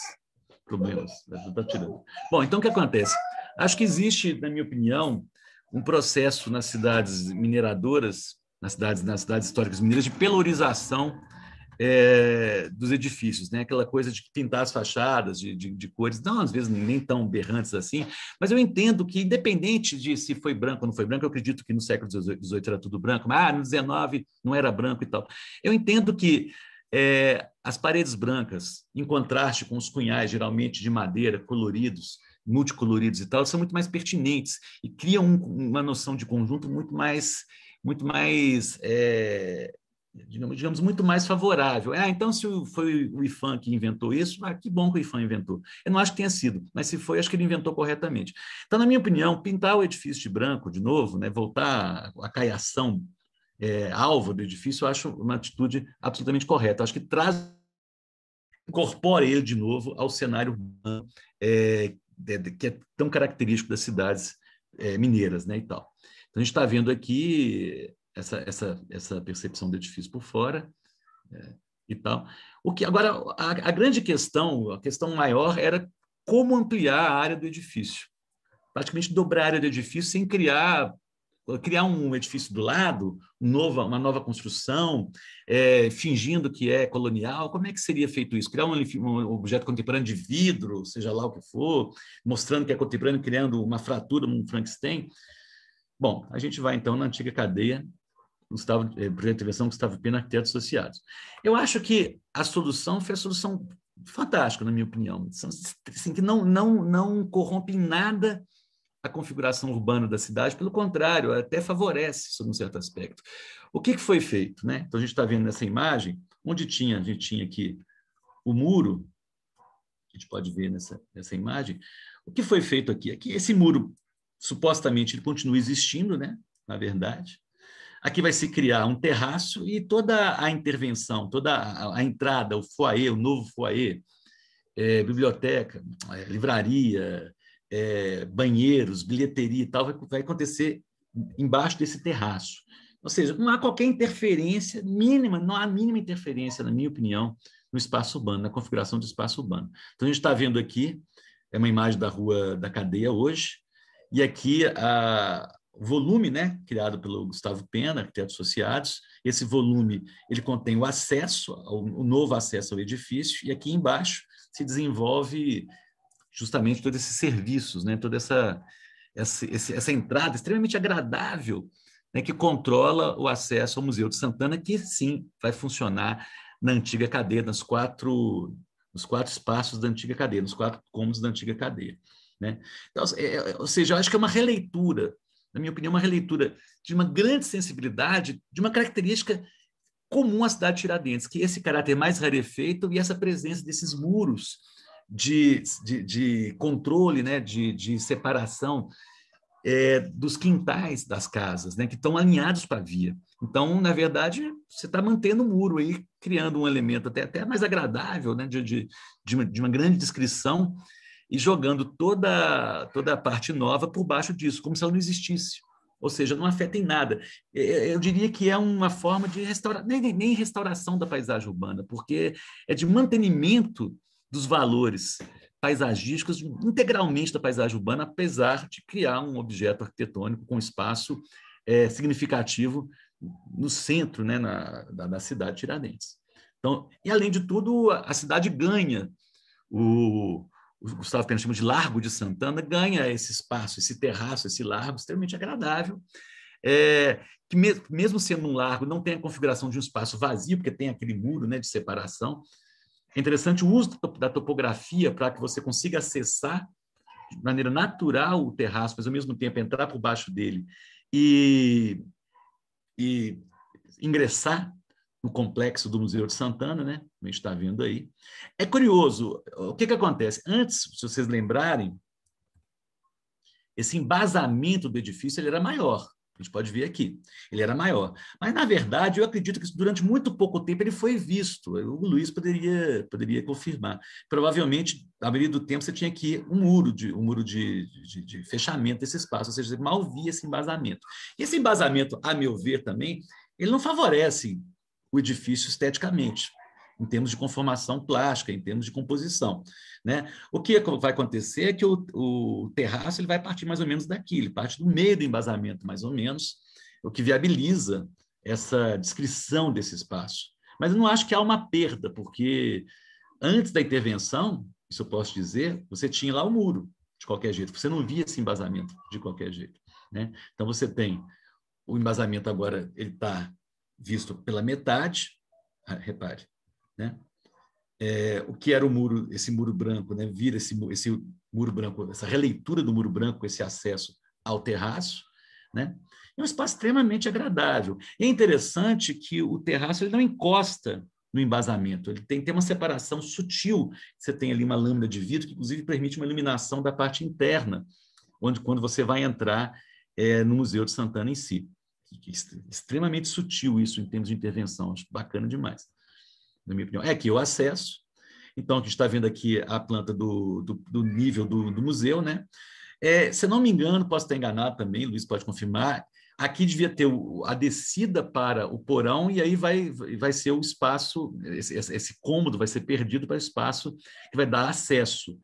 está tirando. Bom, então o que acontece? Acho que existe, na minha opinião, um processo nas cidades mineradoras, nas cidades históricas mineiras, de pelorização dos edifícios, né? Aquela coisa de pintar as fachadas de cores, não, às vezes nem tão berrantes assim, mas eu entendo que, independente de se foi branco ou não foi branco, eu acredito que no século XVIII era tudo branco, mas no XIX não era branco e tal. Eu entendo que as paredes brancas, em contraste com os cunhais, geralmente de madeira, coloridos, multicoloridos e tal, são muito mais pertinentes e criam uma noção de conjunto muito mais digamos, muito mais favorável. Então, se foi o IPHAN que inventou isso, que bom que o IPHAN inventou. Eu não acho que tenha sido, mas se foi, acho que ele inventou corretamente. Então, na minha opinião, pintar o edifício de branco de novo, né, voltar à caiação alvo do edifício, eu acho uma atitude absolutamente correta. Eu acho que incorpora ele de novo ao cenário urbano que é tão característico das cidades mineiras, né, e tal. Então, a gente está vendo aqui essa percepção do edifício por fora e tal. Agora, a grande questão, a questão maior era como ampliar a área do edifício. Praticamente dobrar a área do edifício sem criar um edifício do lado, uma nova construção, fingindo que é colonial. Como é que seria feito isso? Criar um objeto contemporâneo de vidro, seja lá o que for, mostrando que é contemporâneo, criando uma fratura, um Frankenstein. Bom, a gente vai, então, na antiga cadeia, projeto de intervenção Gustavo Pena, Arquitetos Associados. Eu acho que a solução foi a solução fantástica, na minha opinião, assim, que não corrompe em nada a configuração urbana da cidade, pelo contrário, até favorece, sob um certo aspecto. O que foi feito? Né? Então, a gente está vendo nessa imagem, onde a gente tinha aqui o muro, a gente pode ver nessa imagem, o que foi feito aqui? Aqui esse muro, supostamente, ele continua existindo, né? Na verdade. Aqui vai se criar um terraço e toda a intervenção, toda a entrada, o foyer, o novo foyer, biblioteca, livraria, banheiros, bilheteria e tal, vai acontecer embaixo desse terraço. Ou seja, não há qualquer interferência mínima, não há mínima interferência, na minha opinião, no espaço urbano, na configuração do espaço urbano. Então, a gente está vendo aqui, uma imagem da Rua da Cadeia hoje, e aqui o volume, né, criado pelo Gustavo Pena, Arquitetos Associados. Esse volume ele contém o acesso, o novo acesso ao edifício, e aqui embaixo se desenvolve justamente todos esses serviços, né, toda essa entrada extremamente agradável, né, que controla o acesso ao Museu de Santana, que sim vai funcionar na antiga cadeia, nos quatro espaços da antiga cadeia, nos 4 cômodos da antiga cadeia. Né? Então, ou seja, eu acho que é uma releitura, na minha opinião, uma releitura de uma grande sensibilidade, de uma característica comum à cidade de Tiradentes, que é esse caráter mais rarefeito e essa presença desses muros de controle, né, de separação dos quintais das casas, né, que estão alinhados para a via. Então, na verdade, você está mantendo o muro aí, criando um elemento até mais agradável, né, de uma grande descrição e jogando toda a parte nova por baixo disso, como se ela não existisse. Ou seja, não afeta em nada. Eu diria que é uma forma de restaurar, nem restauração da paisagem urbana, porque é de mantenimento dos valores paisagísticos integralmente da paisagem urbana, apesar de criar um objeto arquitetônico com espaço significativo no centro, né, da cidade de Tiradentes. Então, e além de tudo, a cidade ganha o Gustavo Pena chama de Largo de Santana, ganha esse espaço, esse terraço, esse largo extremamente agradável, que mesmo sendo um largo, não tem a configuração de um espaço vazio, porque tem aquele muro, né, de separação. É interessante o uso da topografia para que você consiga acessar de maneira natural o terraço, mas ao mesmo tempo entrar por baixo dele e ingressar no complexo do Museu de Santana, né? A gente está vendo aí. É curioso, o que acontece? Antes, se vocês lembrarem, esse embasamento do edifício ele era maior. A gente pode ver aqui. Ele era maior. Mas, na verdade, eu acredito que durante muito pouco tempo ele foi visto. O Luiz poderia confirmar. Provavelmente, na maioria do tempo, você tinha aqui um muro de fechamento desse espaço, ou seja, você mal via esse embasamento. E esse embasamento, a meu ver também, ele não favorece o edifício esteticamente, em termos de conformação plástica, em termos de composição, né? O que vai acontecer é que o terraço ele vai partir mais ou menos daqui, ele parte do meio do embasamento, mais ou menos, o que viabiliza essa descrição desse espaço. Mas eu não acho que há uma perda, porque antes da intervenção, isso eu posso dizer, você tinha lá o muro, de qualquer jeito, você não via esse embasamento de qualquer jeito, né? Então, você tem o embasamento agora, ele está visto pela metade, repare, né? O que era o muro, esse muro branco, né? Vira esse muro branco, essa releitura do muro branco, esse acesso ao terraço, né? É um espaço extremamente agradável. E é interessante que o terraço ele não encosta no embasamento, ele tem uma separação sutil. Você tem ali uma lâmina de vidro que, inclusive, permite uma iluminação da parte interna, quando você vai entrar no Museu de Santana em si. Extremamente sutil isso em termos de intervenção, acho bacana demais, na minha opinião. É aqui o acesso, então a gente está vendo aqui a planta do nível do museu, né? Se não me engano, posso estar enganado também, Luiz pode confirmar, aqui devia ter a descida para o porão e aí vai ser o espaço, esse cômodo vai ser perdido para o espaço que vai dar acesso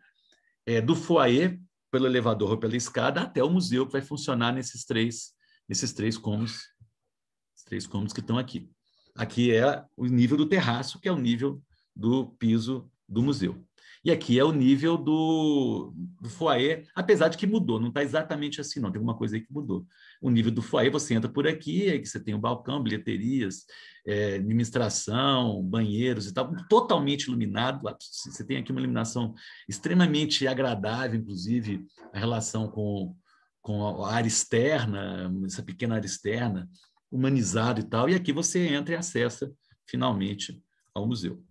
do foyer, pelo elevador ou pela escada, até o museu, que vai funcionar nesses três cômodos que estão aqui. Aqui é o nível do terraço, que é o nível do piso do museu. E aqui é o nível do foyer, apesar de que mudou, não está exatamente assim, não, tem alguma coisa aí que mudou. O nível do foyer, você entra por aqui, aí você tem um balcão, bilheterias, administração, banheiros e tal, totalmente iluminado. Você tem aqui uma iluminação extremamente agradável, inclusive a relação com a área externa, essa pequena área externa, humanizado e tal, e aqui você entra e acessa finalmente ao museu,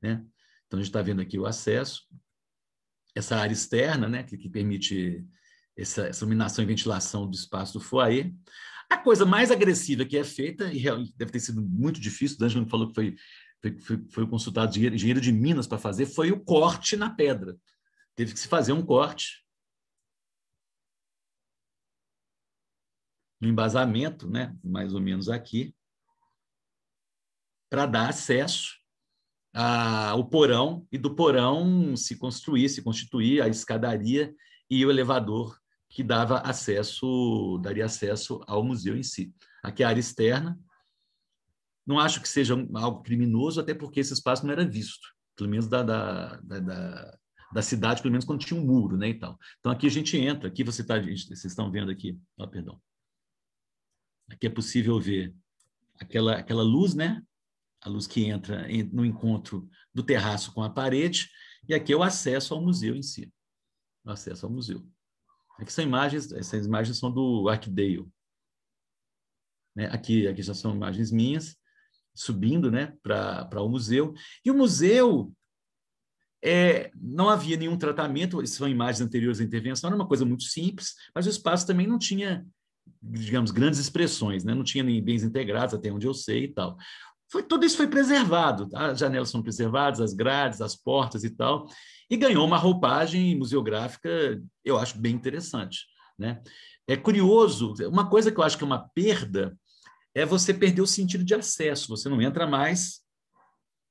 né? Então a gente está vendo aqui o acesso, essa área externa, né, que permite essa iluminação e ventilação do espaço do foyer. A coisa mais agressiva que é feita, e deve ter sido muito difícil, o D'Angelo falou que foi consultado engenheiro de Minas para fazer, foi o corte na pedra. Teve que se fazer um corte no embasamento, né, mais ou menos aqui, para dar acesso ao porão, e do porão se constituir a escadaria e o elevador que daria acesso ao museu em si. Aqui a área externa. Não acho que seja algo criminoso, até porque esse espaço não era visto, pelo menos da cidade, pelo menos quando tinha um muro, né, e tal. Então aqui a gente entra, aqui vocês estão vendo aqui, perdão. Aqui é possível ver aquela luz, né? A luz que entra no encontro do terraço com a parede, e aqui é o acesso ao museu em si. O acesso ao museu. Aqui são imagens, essas imagens são do Arcdale. Né? Aqui já são imagens minhas, subindo, né, para o museu. E o museu Não havia nenhum tratamento, isso são imagens anteriores à intervenção, era uma coisa muito simples, mas o espaço também não tinha, digamos, grandes expressões, né? Não tinha nem bens integrados, até onde eu sei e tal. Tudo isso foi preservado, tá? As janelas são preservadas, as grades, as portas e tal, e ganhou uma roupagem museográfica, eu acho bem interessante, né? É curioso, uma coisa que eu acho que é uma perda é você perder o sentido de acesso, você não entra mais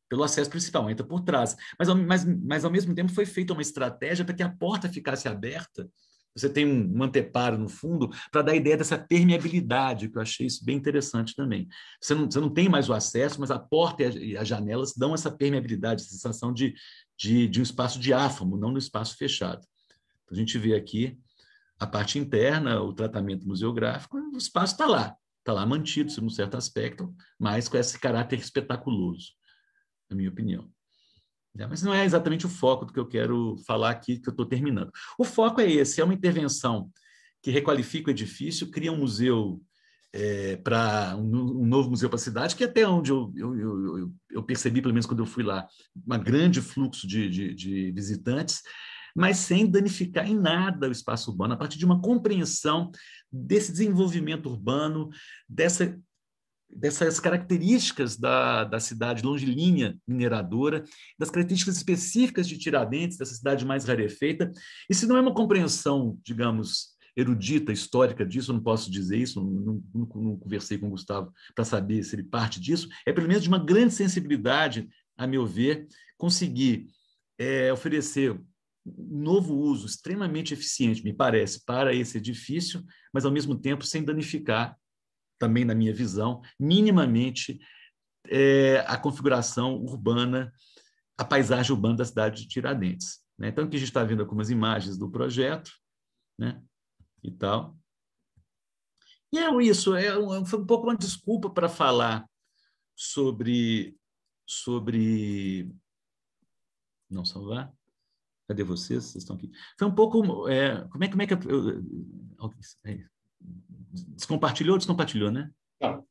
pelo acesso principal, entra por trás. Mas ao mesmo tempo foi feita uma estratégia para que a porta ficasse aberta. Você tem um anteparo no fundo para dar a ideia dessa permeabilidade, que eu achei isso bem interessante também. Você não tem mais o acesso, mas a porta e as janelas dão essa permeabilidade, essa sensação de um espaço diáfano, não no espaço fechado. Então, a gente vê aqui a parte interna, o tratamento museográfico, o espaço está lá mantido, sob um certo aspecto, mas com esse caráter espetaculoso, na minha opinião. Mas não é exatamente o foco do que eu quero falar aqui, que eu estou terminando. O foco é esse, é uma intervenção que requalifica o edifício, cria um museu para um novo museu para a cidade, que até onde eu percebi, pelo menos quando eu fui lá, um grande fluxo de visitantes, mas sem danificar em nada o espaço urbano, a partir de uma compreensão desse desenvolvimento urbano, dessas características da cidade longilínea mineradora, das características específicas de Tiradentes, dessa cidade mais rarefeita. E se não é uma compreensão, digamos, erudita, histórica disso, eu não posso dizer isso, não conversei com o Gustavo para saber se ele parte disso, é pelo menos de uma grande sensibilidade, a meu ver, conseguir oferecer um novo uso extremamente eficiente, me parece, para esse edifício, mas ao mesmo tempo sem danificar, também na minha visão, minimamente a configuração urbana, a paisagem urbana da cidade de Tiradentes. Né? Então, aqui a gente está vendo algumas imagens do projeto, né? E tal. E isso, foi um pouco uma desculpa para falar sobre... Não salvar? Cadê vocês? Vocês estão aqui. Foi um pouco... como é que Descompartilhou, né?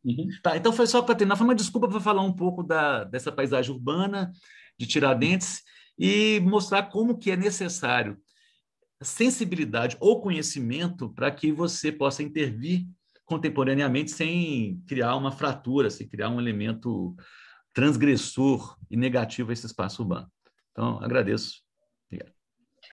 Uhum. Tá, então foi só para terminar, foi uma desculpa para falar um pouco dessa paisagem urbana de Tiradentes e mostrar como que é necessário sensibilidade ou conhecimento para que você possa intervir contemporaneamente sem criar uma fratura, sem criar um elemento transgressor e negativo a esse espaço urbano. Então, agradeço